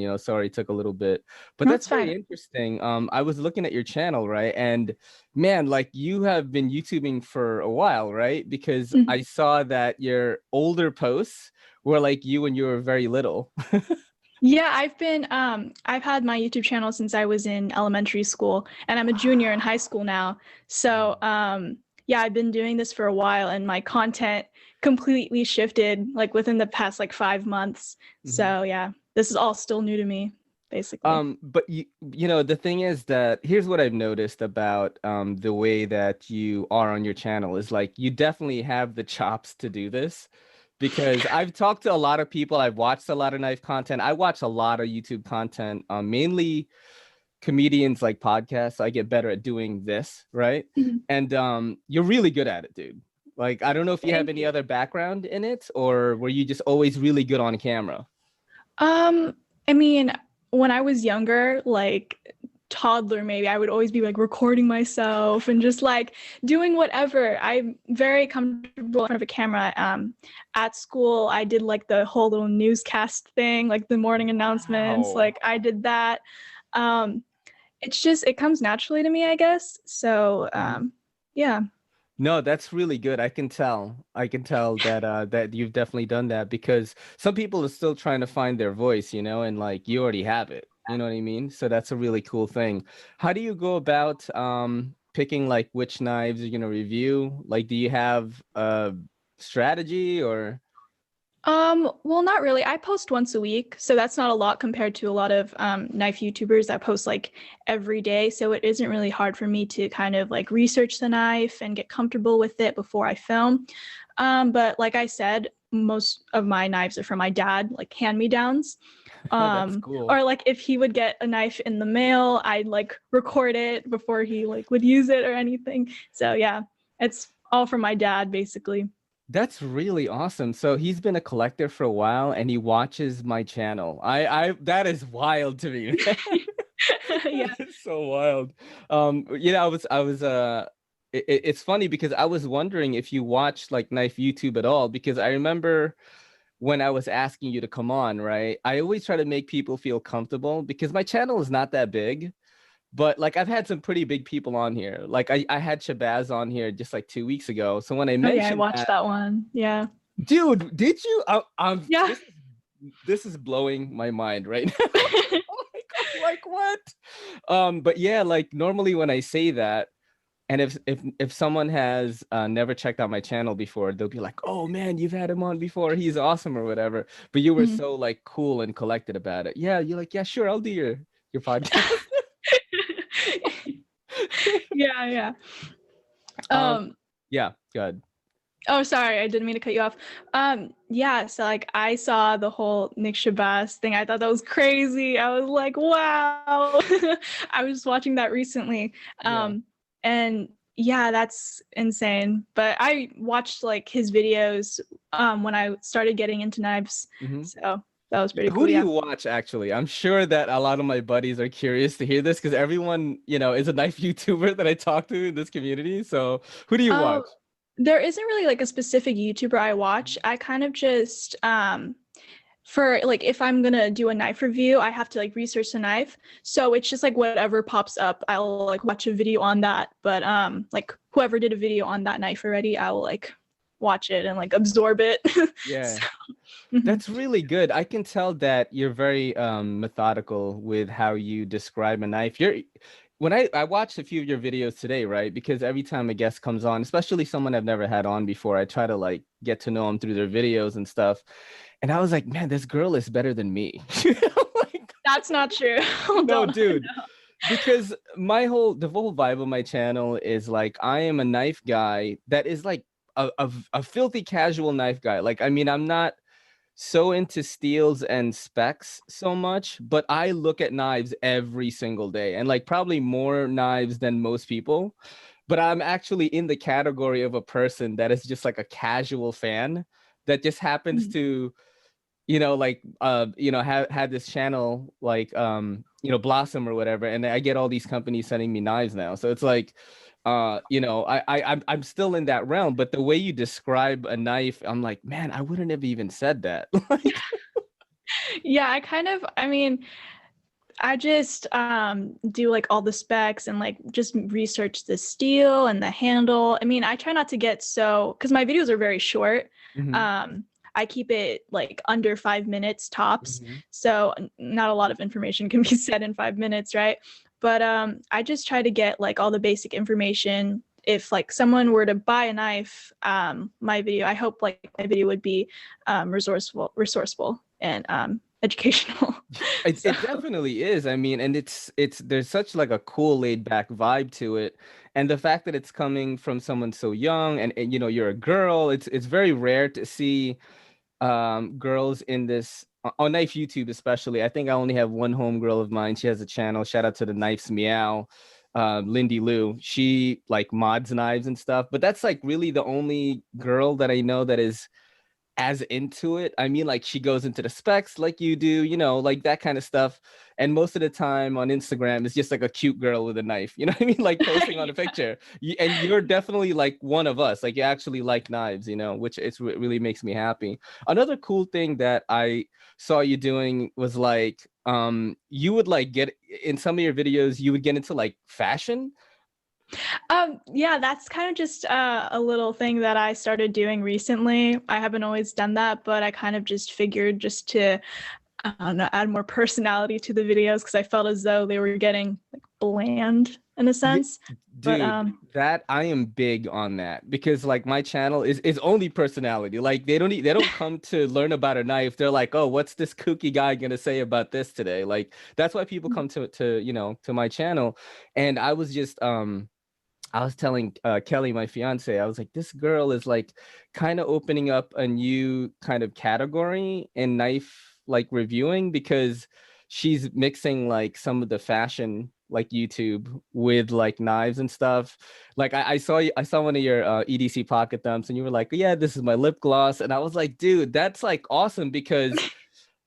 You know, sorry, it took a little bit, but that's very interesting. I was looking at your channel, right, and man, like you have been YouTubing for a while, right? Because I saw that your older posts were like you when you were very little. Yeah, I've had my YouTube channel since I was in elementary school, and I'm a junior in high school now. So, yeah, I've been doing this for a while, and my content completely shifted like within the past like 5 months. So, yeah, this is all still new to me, basically. But you know, the thing is that here's what I've noticed about the way that you are on your channel is like you definitely have the chops to do this. Because I've talked to a lot of people, I've watched a lot of knife content. I watch a lot of YouTube content, mainly comedians like podcasts. So I get better at doing this, right? And you're really good at it, dude. Like, I don't know if you have any other background in it, or were you just always really good on camera? I mean, when I was younger, like toddler maybe, I would always be like recording myself and just like doing whatever. I'm very comfortable in front of a camera. At school I did like the whole little newscast thing, like the morning announcements. Like I did that. It's just, it comes naturally to me, I guess. So yeah. No, that's really good. I can tell that that you've definitely done that, because some people are still trying to find their voice, you know, and like you already have it. You know what I mean? So that's a really cool thing. How do you go about picking like which knives you're gonna review? Like, do you have a strategy or? Well, not really. I post once a week, so that's not a lot compared to a lot of knife YouTubers that post like every day. So it isn't really hard for me to kind of like research the knife and get comfortable with it before I film. But like I said, most of my knives are from my dad, like hand-me-downs. That's cool. Or like if he would get a knife in the mail, I'd like record it before he like would use it or anything. So yeah, it's all from my dad basically. That's really awesome. So he's been a collector for a while and he watches my channel. I that is wild to me. Yeah. It's so wild. It's funny because I was wondering if you watched like knife YouTube at all, because I remember when I was asking you to come on, right? I always try to make people feel comfortable because my channel is not that big. But like I've had some pretty big people on here. Like I had Shabazz on here just like 2 weeks ago. So when I mentioned I watched that one. Yeah. dude, did you? I'm Yeah. This is blowing my mind right now. Oh my God, like what? But yeah, like normally when I say that, and if someone has never checked out my channel before, they'll be like, "Oh man, you've had him on before. He's awesome," or whatever. But you were so like cool and collected about it. Yeah, you're like, "Yeah, sure, I'll do your podcast." Yeah. Yeah, good. Oh, sorry, I didn't mean to cut you off. Yeah, so like I saw the whole Nick Shabazz thing. I thought that was crazy. I was like, wow. I was watching that recently. And yeah, that's insane. But I watched like his videos when I started getting into knives. So that was pretty cool. Who do you watch actually? I'm sure that a lot of my buddies are curious to hear this because everyone, is a knife YouTuber that I talk to in this community. So who do you watch? There isn't really like a specific YouTuber I watch. I kind of just for like if I'm gonna do a knife review, I have to like research the knife. So it's just like whatever pops up, I'll like watch a video on that. But like whoever did a video on that knife already, I will like watch it and like absorb it. Yeah. That's really good. I can tell that you're very methodical with how you describe a knife. When I watched a few of your videos today, right? Because every time a guest comes on, especially someone I've never had on before, I try to like get to know them through their videos and stuff. And I was like, man, this girl is better than me. Like, that's not true. No, dude. No. Because the whole vibe of my channel is like I am a knife guy that is like a filthy casual knife guy. Like, I mean, I'm not so into steels and specs so much, but I look at knives every single day and like probably more knives than most people. But I'm actually in the category of a person that is just like a casual fan that just happens to, had this channel like, Blossom or whatever. And I get all these companies sending me knives now. So it's like, I'm still in that realm, but the way you describe a knife, I'm like, man, I wouldn't have even said that. Yeah, I just do like all the specs and like just research the steel and the handle. I mean, I try not to get because my videos are very short. I keep it like under 5 minutes tops. So not a lot of information can be said in 5 minutes, right? But I just try to get like all the basic information. If like someone were to buy a knife, I hope like my video would be resourceful and educational. It definitely is. I mean, and there's such like a cool laid back vibe to it. And the fact that it's coming from someone so young and you're a girl, it's very rare to see girls in this on knife YouTube, especially. I think I only have one homegirl of mine. She has a channel. Shout out to the Knives Meow, Lindy Lou. She like mods knives and stuff. But that's like really the only girl that I know that is as into it. I mean, like she goes into the specs like you do, like that kind of stuff. And most of the time on Instagram, it's just like a cute girl with a knife. You know what I mean? Like posting on a picture. And you're definitely like one of us. Like you actually like knives, which really makes me happy. Another cool thing that I saw you doing was like, you would like get in some of your videos, you would get into like fashion. Yeah, that's kind of just a little thing that I started doing recently. I haven't always done that, but I kind of just figured just to add more personality to the videos because I felt as though they were getting like bland in a sense. Dude, that I am big on that because like my channel is only personality. Like they don't come to learn about a knife. They're like, oh, what's this kooky guy gonna say about this today? Like that's why people come to my channel. And I was just I was telling Kelly, my fiance, I was like, this girl is like kind of opening up a new kind of category in knife like reviewing, because she's mixing like some of the fashion like YouTube with like knives and stuff. Like I saw one of your EDC pocket dumps, and you were like, yeah, this is my lip gloss, and I was like, dude, that's like awesome, because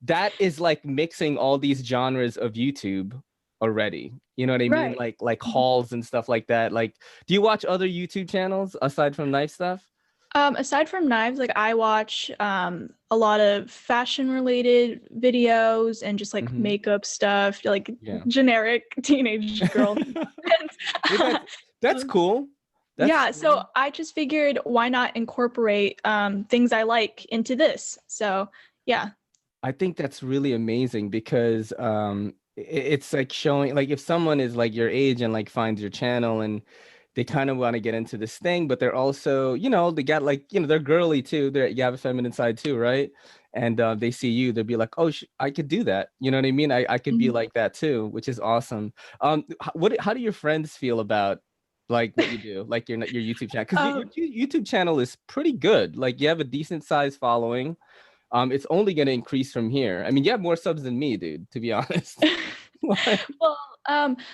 that is like mixing all these genres of YouTube already. You know what I mean? Right. Like hauls and stuff like that. Like, do you watch other YouTube channels aside from knife stuff? Aside from knives, like I watch a lot of fashion related videos and just like Mhm. makeup stuff, like Yeah. generic teenage girl. Well, that's cool. That's Yeah, cool. so I just figured why not incorporate things I like into this. So yeah. I think that's really amazing, because it's like showing, like, if someone is like your age and like finds your channel and they kind of want to get into this thing, but they're also, you know, they got like, you know, they're girly too. You have a feminine side too, right? And they see you, they'll be like, oh, I could do that. You know what I mean? I could be Mhm. like that too, which is awesome. How do your friends feel about like what you do, like your YouTube channel? Because Um, your YouTube channel is pretty good. Like, you have a decent sized following. It's only going to increase from here. I mean, you have more subs than me, dude, to be honest. Like, well,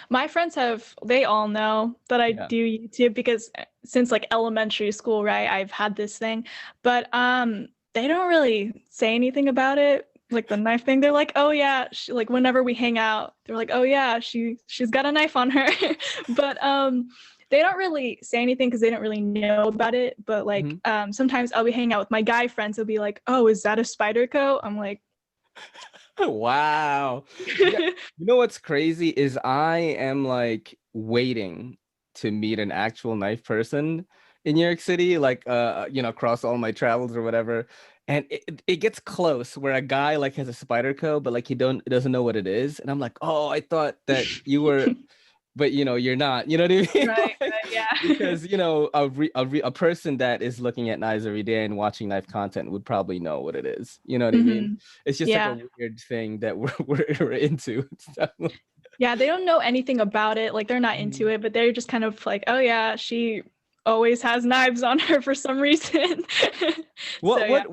my friends they all know that I yeah. do YouTube because since like elementary school, right, I've had this thing, but they don't really say anything about it. Like the knife thing, they're like, oh yeah, like whenever we hang out, they're like, oh yeah, she's got a knife on her, but they don't really say anything because they don't really know about it. But like sometimes I'll be hanging out with my guy friends. They'll be like, oh, is that a spider coat? I'm like, Wow. Yeah. You know what's crazy is I am like waiting to meet an actual knife person in New York City, like you know, across all my travels or whatever. And it gets close where a guy like has a spider coat, but like doesn't know what it is. And I'm like, oh, I thought that you were, but you know, you're not. You know what I mean? right, Like, yeah. because you know, a person that is looking at knives every day and watching knife content would probably know what it is. You know what I mean? hmm It's just like Yeah. a weird thing that we're into. So, Yeah, they don't know anything about it. Like they're not into it, but they're just kind of like, oh yeah, she always has knives on her for some reason. So yeah.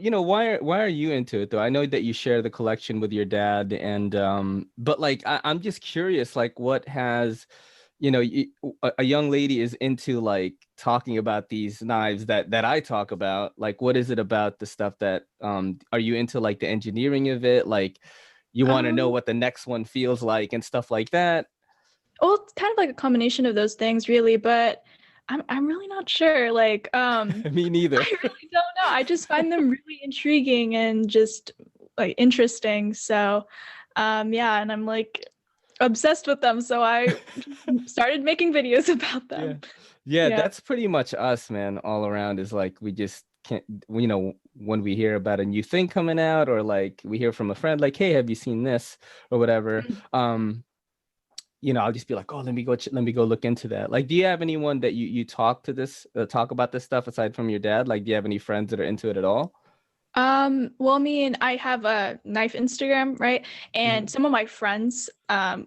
you know, why are you into it though? I know that you share the collection with your dad, and but like I'm just curious, like what has, you know, a young lady is into like talking about these knives that I talk about. Like, what is it about the stuff that are you into, like the engineering of it? Like, you want to know Um, what the next one feels like and stuff like that? well, it's kind of like a combination of those things, really, but I'm really not sure. Like, Me neither. I really don't know. I just find them really intriguing and just like interesting. So, yeah, and I'm like obsessed with them. So I started making videos about Yeah. them. Yeah, Yeah. that's pretty much us, man. All around is like we just can't, you know, when we hear about a new thing coming out, or like we hear from a friend, like, hey, have you seen this or whatever? You know, I'll just be like, oh, let me go look into that. Like, do you have anyone that you talk about this stuff aside from your dad? Like, do you have any friends that are into it at all? Well, me and I have a knife Instagram, right? And Mhm. some of my friends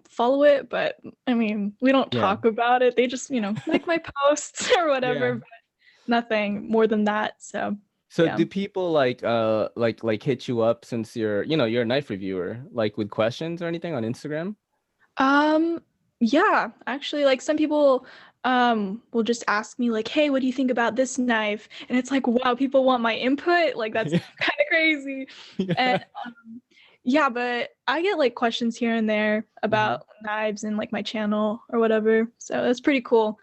follow it, but I mean, we don't Yeah. talk about it. They just, like my posts or Yeah. whatever, but nothing more than that. So, So yeah. do people like hit you up, since you're a knife reviewer, like with questions or anything on Instagram? Um, yeah, actually, like some people will just ask me like, "Hey, what do you think about this knife?" And it's like, "Wow, people want my input." Like that's Yeah. kind of crazy. And Yeah. yeah, but I get like questions here and there Mhm. about knives and like my channel or whatever. So that's pretty cool.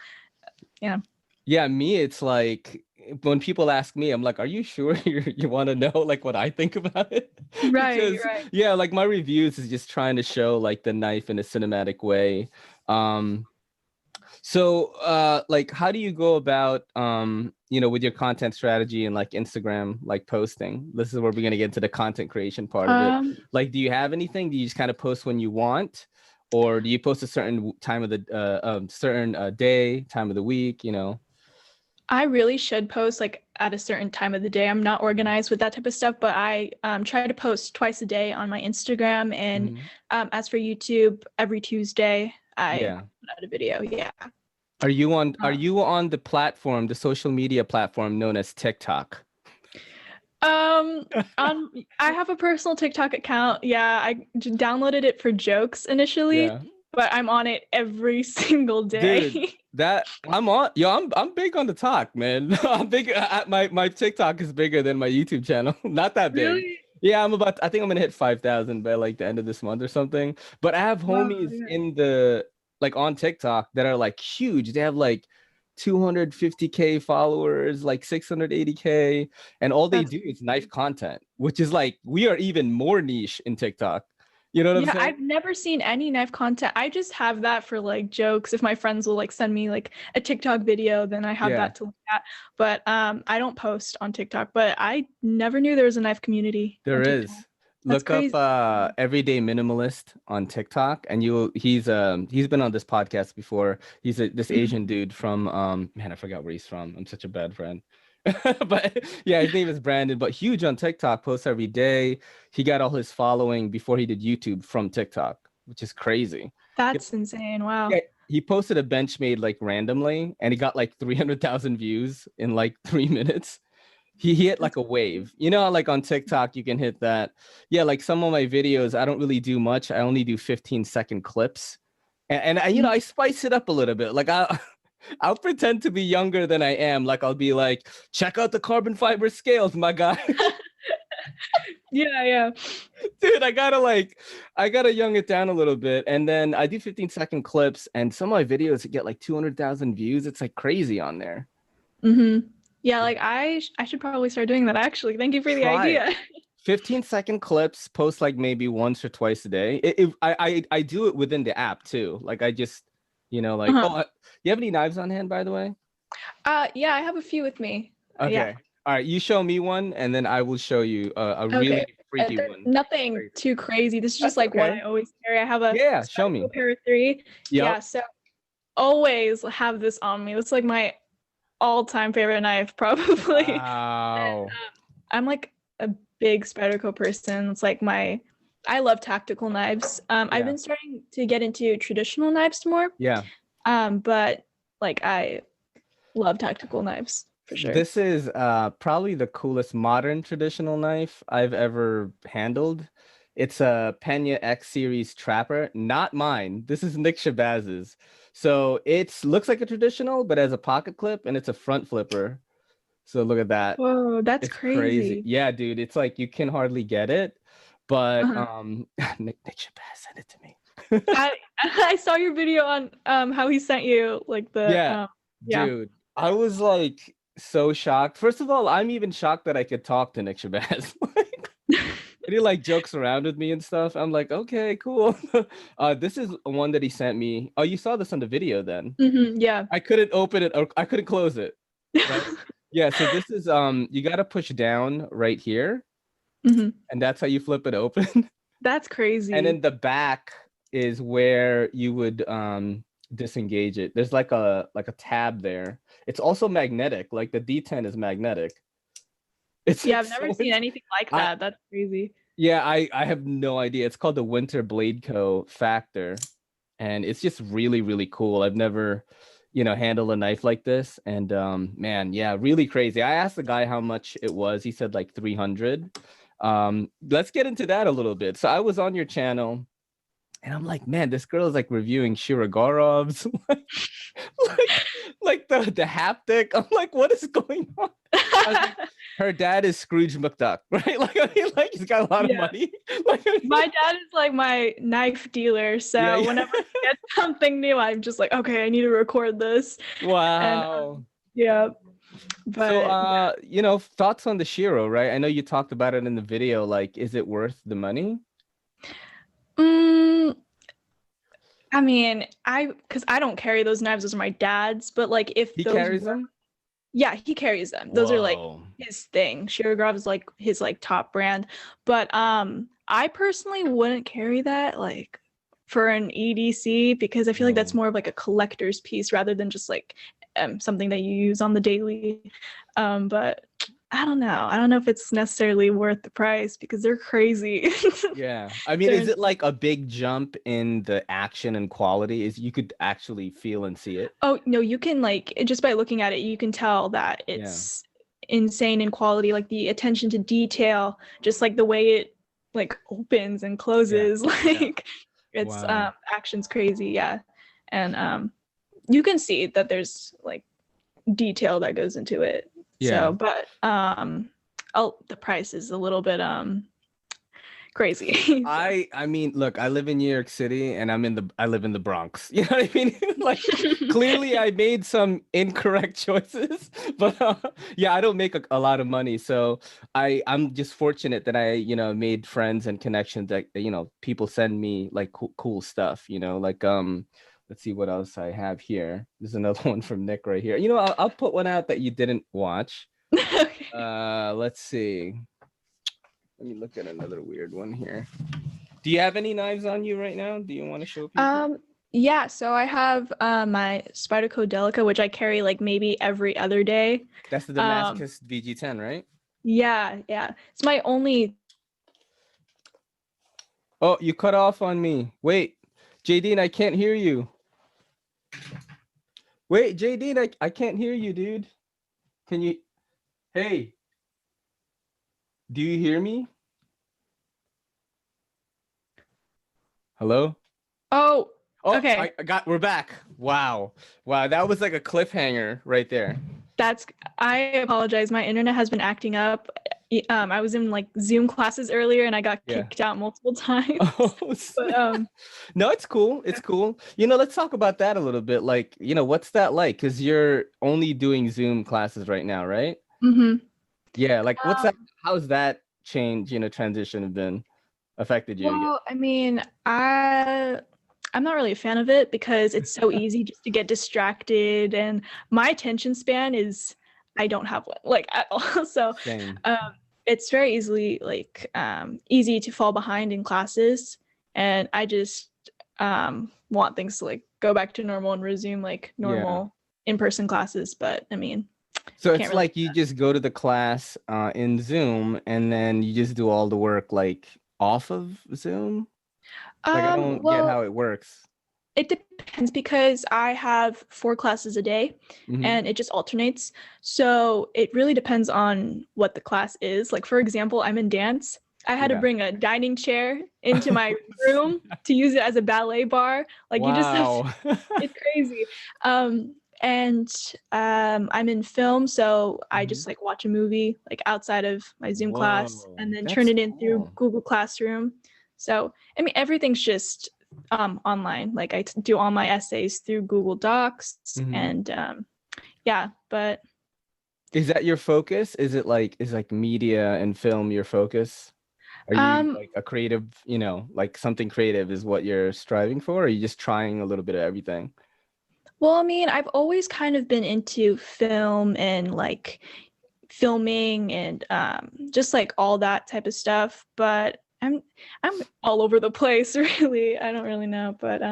Yeah. Yeah, me, it's like when people ask me, I'm like, are you sure you want to know like what I think about it? Right, Because right. yeah, like my reviews is just trying to show like the knife in a cinematic way. Um, so like how do you go about with your content strategy and like Instagram like posting? This is where we're gonna get into the content creation part of it. Um, Like, do you have anything? Do you just kind of post when you want? Or do you post a certain time of the certain day, time of the week, you know? I really should post like at a certain time of the day. I'm not organized with that type of stuff, but I try to post twice a day on my Instagram. And Mhm. as for YouTube, every Tuesday I Yeah. put out a video. Yeah. Are Uh, you on the social media platform known as TikTok? On I have a personal TikTok account. Yeah, I downloaded it for jokes initially, Yeah. but I'm on it every single day. Dude, that I'm on. Yo, I'm big on the talk, man. I'm big. My TikTok is bigger than my YouTube channel. Not that big. Really? Yeah, I think I'm gonna hit 5,000 by like the end of this month or something. But I have Wow, homies yeah. in the like on TikTok that are like huge. They have like 250K followers, like 680K, and all they That's do is crazy. knife content, which is like we are even more niche in TikTok. You know what I'm Yeah, saying? I've never seen any knife content. I just have that for like jokes. If my friends will like send me like a TikTok video, then I have Yeah. that to look at. But I don't post on TikTok, but I never knew there was a knife community on There TikTok. is. That's Look up crazy. Everyday Minimalist on TikTok, and he's been on this podcast before. He's this Mhm. Asian dude from man, I forgot where he's from. I'm such a bad friend. But yeah, his name is Brandon, but huge on TikTok, posts every day. He got all his following before he did YouTube from TikTok, which is crazy. Yeah, That's insane. yeah, Wow. he posted a benchmade like randomly, and he got like 300,000 views in like 3 minutes. He hit That's like a wave. You know, like on TikTok, you can hit that. Yeah, like some of my videos, I don't really do much. I only do 15-second clips. And I, Mhm. I spice it up a little bit. Like I'll pretend to be younger than I am. Like I'll be like, check out the carbon fiber scales, my guy. Yeah, yeah. Dude, I gotta young it down a little bit. And then I do 15-second clips, and some of my videos get like 200,000 views. It's like crazy on there. Yeah, like I should probably start doing that actually. Thank you for the Try it. idea. 15-second clips, post like maybe once or twice a day. I do it within the app too. Like I just, like, Uh-huh. you have any knives on hand, by the way? Yeah, I have a few with me. Yeah. Okay. All right. You show me one, and then I will show you a Okay. really freaky They're one. nothing Crazy. too crazy. This is just That's like what I okay. always carry. I have a Yeah. Show Spyderco me. pair of 3. Yeah, Yep. so always have this on me. It's like my all-time favorite knife, probably. Wow. I'm like a big Spyderco person. It's like I love tactical knives. I've Yeah. been starting to get into traditional knives more. Yeah. But like I love tactical knives for sure. This is probably the coolest modern traditional knife I've ever handled. It's a Pena X series trapper, not mine. This is Nick Shabaz's. So it looks like a traditional, but has a pocket clip, and it's a front flipper. So look at that. Whoa, that's It's crazy. Yeah, dude. It's like you can hardly get it. But Uh-huh. Nick Shabazz sent it to me. I saw your video on how he sent you like the Yeah, yeah. dude. I was like so shocked. First of all, I'm even shocked that I could talk to Nick Shabazz. And he like jokes around with me and stuff. I'm like, okay, cool. This is one that he sent me. Oh, you saw this on the video then. Yeah. I couldn't open it or I couldn't close it. Right? Yeah, so this is you gotta push down right here, and that's how you flip it open. That's crazy. And then the back is where you would disengage it. There's like a tab there. It's also magnetic. Like the D10 is magnetic. I've never seen anything like that. That's crazy. Yeah, I have no idea. It's called the Winter Blade Co. Factor, and it's just really, really cool. I've never, handled a knife like this, and man, yeah, really crazy. I asked the guy how much it was. He said like 300. Let's get into that a little bit. So I was on your channel, and I'm like, man, this girl is like reviewing Shiragorov's, like the haptic. I'm like, what is going on? Her dad is Scrooge McDuck, right? Like he's got a lot of money. My dad is like my knife dealer, so whenever he gets something new, I'm just like, okay, I need to record this. Wow. And, yeah. But so thoughts on the Shiro, right? I know you talked about it in the video. Like, is it worth the money? I mean, because I don't carry those knives; those are my dad's. But like, if he those carries them. Yeah, he carries them. Those are like his thing. Shirograph is like his like top brand. But I personally wouldn't carry that like for an EDC because I feel like that's more of like a collector's piece rather than just like something that you use on the daily. But I don't know. I don't know if it's necessarily worth the price because they're crazy. Yeah. I mean, is it like a big jump in the action and quality? Is you could actually feel and see it? Oh, no, you can like just by looking at it, you can tell that it's insane in quality, like the attention to detail, just like the way it like opens and closes, like it's action's crazy. Yeah. And you can see that there's like detail that goes into it. So, but the price is a little bit crazy. I mean, look, I live in New York City and I live in the Bronx. You know what I mean? Like clearly I made some incorrect choices, but yeah, I don't make a lot of money. So I'm just fortunate that I, made friends and connections that, people send me like cool stuff, like, let's see what else I have here. There's another one from Nick right here. I'll put one out that you didn't watch. Okay. Let's see. Let me look at another weird one here. Do you have any knives on you right now? Do you want to show people? Yeah, so I have my Spyderco Delica, which I carry like maybe every other day. That's the Damascus VG10, right? Yeah. It's my only. Oh, you cut off on me. Wait, Jadine, I can't hear you. Wait, Jadine, I can't hear you, dude. Can you? Hey. Do you hear me? Hello? Oh, okay. We're back. Wow. That was like a cliffhanger right there. I apologize. My internet has been acting up. I was in like Zoom classes earlier and I got kicked out multiple times. But, no, it's cool. It's cool. Let's talk about that a little bit. Like, what's that like? Because you're only doing Zoom classes right now, right? Mm-hmm. Yeah, like what's that? How's that change, transition been affected you? Well, I mean, I'm not really a fan of it because it's so easy just to get distracted, and my attention span is I don't have one like at all. So it's very easily like easy to fall behind in classes, and I just want things to like go back to normal and resume like normal in-person classes. But I mean, so it's like you just go to the class in Zoom and then you just do all the work like off of Zoom? Like I don't get how it works. It depends because I have 4 classes a day and it just alternates. So it really depends on what the class is. Like, for example, I'm in dance. I had to bring a dining chair into my room to use it as a ballet bar. Like you just have, it's crazy. And I'm in film, so I just like watch a movie like outside of my Zoom class and then turn it in through Google Classroom. So I mean, everything's just online. Like I do all my essays through Google Docs and but is that your focus? Is like media and film your focus? Are you like a creative, like something creative is what you're striving for, or are you just trying a little bit of everything? Well, I mean, I've always kind of been into film and like filming and just like all that type of stuff, but I'm all over the place really. I don't really know, but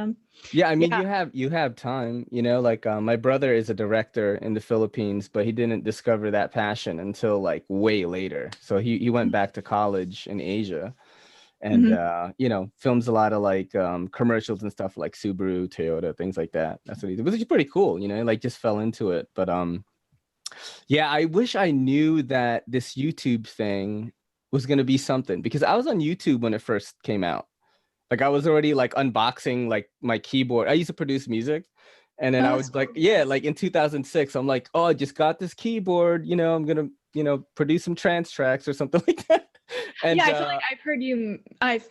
yeah, I mean, you have time, like my brother is a director in the Philippines, but he didn't discover that passion until like way later. So he went back to college in Asia. And films a lot of like commercials and stuff like Subaru, Toyota, things like that. That's what he did, which is pretty cool, like just fell into it. But yeah, I wish I knew that this YouTube thing was gonna be something, because I was on YouTube when it first came out. Like I was already like unboxing like my keyboard. I used to produce music, and then I was like, like in 2006, I'm like, oh, I just got this keyboard, I'm gonna produce some trance tracks or something like that. And I feel like I've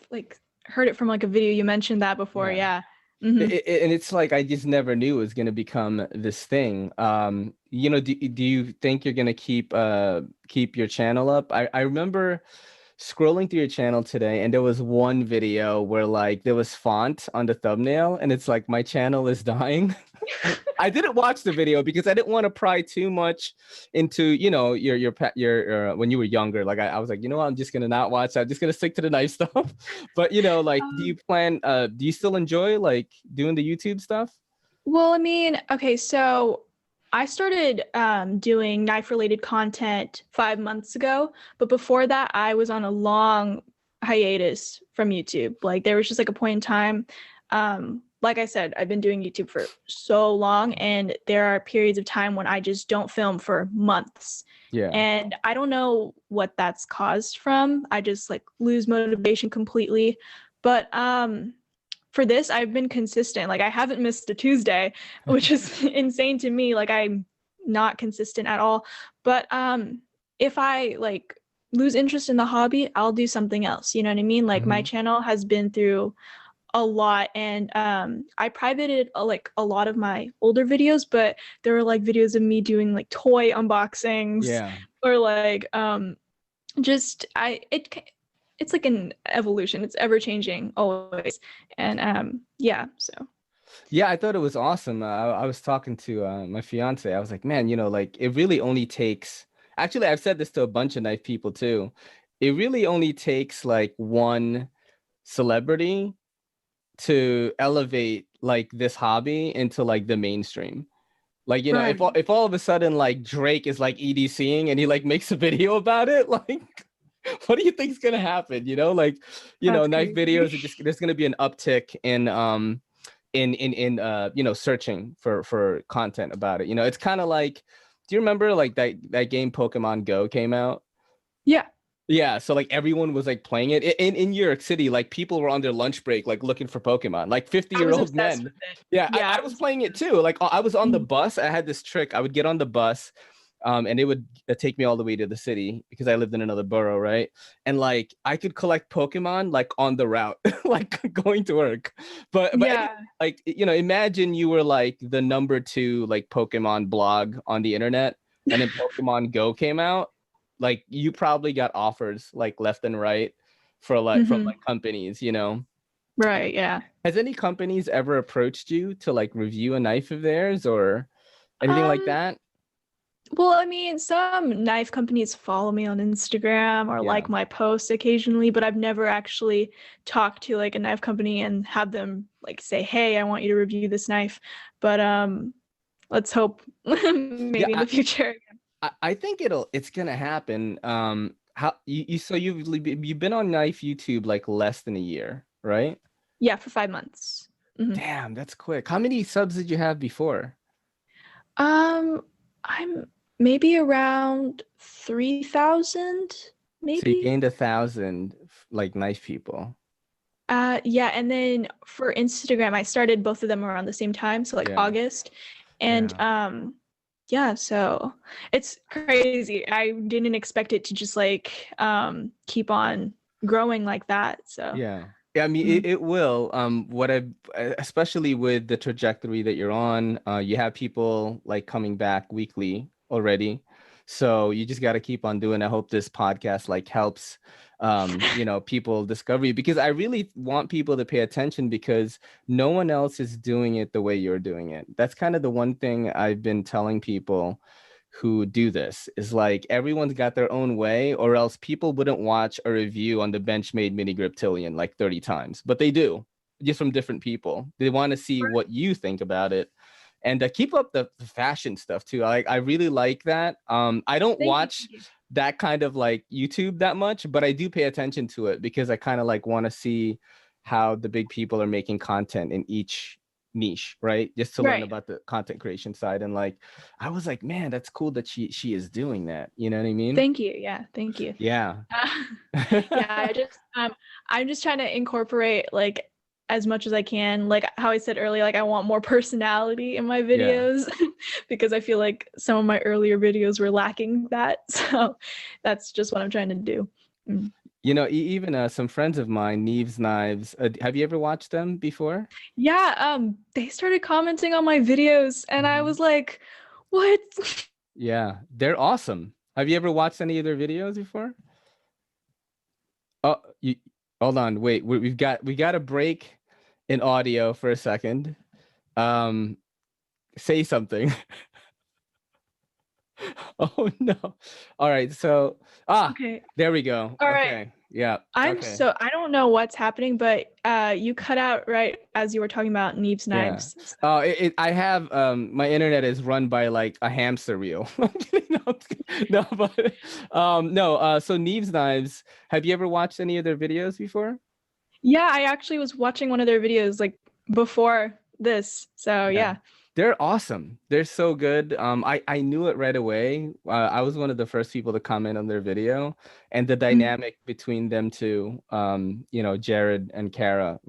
heard it from like a video. You mentioned that before. And it's like I just never knew it was going to become this thing. Do you think you're going to keep your channel up? I remember scrolling through your channel today, and there was one video where like there was font on the thumbnail, and it's like, my channel is dying. I didn't watch the video because I didn't want to pry too much into your when you were younger. Like I was like, I'm just gonna not watch. I'm just gonna stick to the nice stuff. But like, do you plan? Do you still enjoy like doing the YouTube stuff? Well, I mean, okay, so I started doing knife-related content 5 months ago, but before that, I was on a long hiatus from YouTube. Like there was just like a point in time like I said, I've been doing YouTube for so long, and there are periods of time when I just don't film for months. Yeah. And I don't know what that's caused from. I just like lose motivation completely. But for this, I've been consistent. Like I haven't missed a Tuesday, which is insane to me. Like I'm not consistent at all. But if I like lose interest in the hobby, I'll do something else. You know what I mean? Like my channel has been through a lot, and I privated like a lot of my older videos, but there were like videos of me doing like toy unboxings, or like it's like an evolution. It's ever changing always, and Yeah, I thought it was awesome. I was talking to my fiance. I was like, man, like it really only takes. Actually, I've said this to a bunch of knife people too. It really only takes like one celebrity to elevate like this hobby into like the mainstream. Like, if all of a sudden like Drake is like EDCing and he like makes a video about it, like what do you think's gonna happen? Like, That's knife crazy. videos are just, there's gonna be an uptick in searching for content about it. It's kind of like, do you remember like that game Pokemon Go came out? Yeah, so like everyone was like playing it in New York City. Like people were on their lunch break, like looking for Pokemon, like 50-year-old men. Yeah, I was playing it too. Like I was on the bus. I had this trick. I would get on the bus, and it would take me all the way to the city because I lived in another borough, right? And like I could collect Pokemon like on the route, like going to work. But like imagine you were like the number 2 like Pokemon blog on the internet, and then Pokemon Go came out. Like you probably got offers like left and right for like from like companies, Right, yeah. Has any companies ever approached you to like review a knife of theirs or anything like that? Well, I mean, some knife companies follow me on Instagram or like my posts occasionally, but I've never actually talked to like a knife company and have them like say, "Hey, I want you to review this knife." But let's hope maybe in the future. I think it's gonna happen. How so you've been on knife YouTube like less than a year, right? Yeah, for 5 months. Damn, that's quick. How many subs did you have before? I'm maybe around 3,000, maybe. So you gained 1,000 like knife people. Yeah, and then for Instagram, I started both of them around the same time, so like August, and yeah, so it's crazy. I didn't expect it to just like keep on growing like that. So yeah, I mean it will. Especially with the trajectory that you're on, you have people like coming back weekly already, so you just got to keep on doing. I hope this podcast like helps people discover you, because I really want people to pay attention, because no one else is doing it the way you're doing it. That's kind of the one thing I've been telling people who do this, is like everyone's got their own way, or else people wouldn't watch a review on the Benchmade Mini Grip Tillion like 30 times, but they do, just from different people. They want to see what you think about it. And keep up the fashion stuff too. I really like that. I don't watch that kind of like YouTube that much, but I do pay attention to it because I kind of like want to see how the big people are making content in each niche, right? Just to learn about the content creation side. And like, I was like, man, that's cool that she is doing that. You know what I mean? Thank you. Yeah, thank you. Yeah. Yeah, I'm just trying to incorporate like as much as I can, like how I said earlier, like I want more personality in my videos because I feel like some of my earlier videos were lacking that. So that's just what I'm trying to do. Even some friends of mine, Neves Knives, have you ever watched them before? Yeah, they started commenting on my videos and I was like, what? Yeah, they're awesome. Have you ever watched any of their videos before? Oh, hold on, wait. We got a break in audio for a second. Say something. Oh no! All right, so Okay. There we go. All okay. right. Yeah. I don't know what's happening, but you cut out right as you were talking about Neves Knives. Oh, I have my internet is run by like a hamster wheel. No, but so Neves Knives, have you ever watched any of their videos before? Yeah, I actually was watching one of their videos like before this. So yeah. They're awesome. They're so good. I knew it right away. I was one of the first people to comment on their video, and the dynamic between them two, Jared and Kara,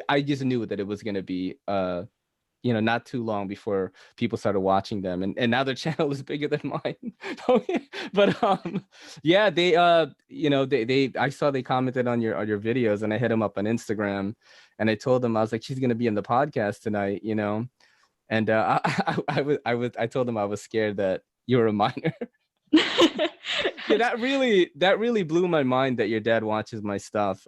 I just knew that it was gonna be not too long before people started watching them, and now their channel is bigger than mine. But they I saw they commented on your videos, and I hit them up on Instagram, and I told them, I was like, she's gonna be in the podcast tonight, and I told them I was scared that you were a minor. Yeah, that really blew my mind that your dad watches my stuff.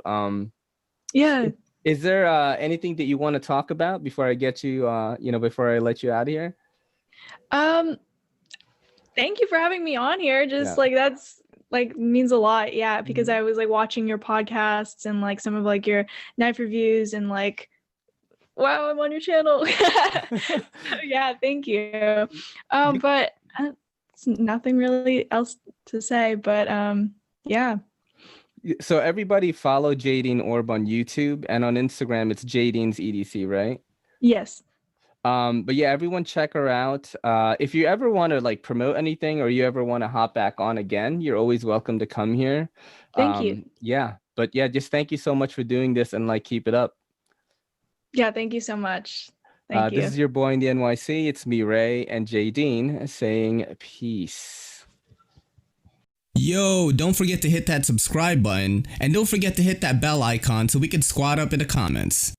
Yeah. Is there anything that you want to talk about before I get you, before I let you out of here? Thank you for having me on here. Just that's means a lot. Yeah, because I was watching your podcasts and some of your knife reviews and wow, I'm on your channel. Yeah, thank you. But nothing really else to say. But yeah. So everybody follow Jadine Orbe on YouTube, and on Instagram it's Jadine's EDC, right? Yes. But yeah, everyone check her out. If you ever want to promote anything, or you ever want to hop back on again, you're always welcome to come here. Thank you. Yeah, but yeah, just thank you so much for doing this, and keep it up. Yeah, thank you so much. Thank you. This is your boy in the NYC. It's me, Ray, and Jadine saying peace. Yo, don't forget to hit that subscribe button, and don't forget to hit that bell icon so we can squad up in the comments.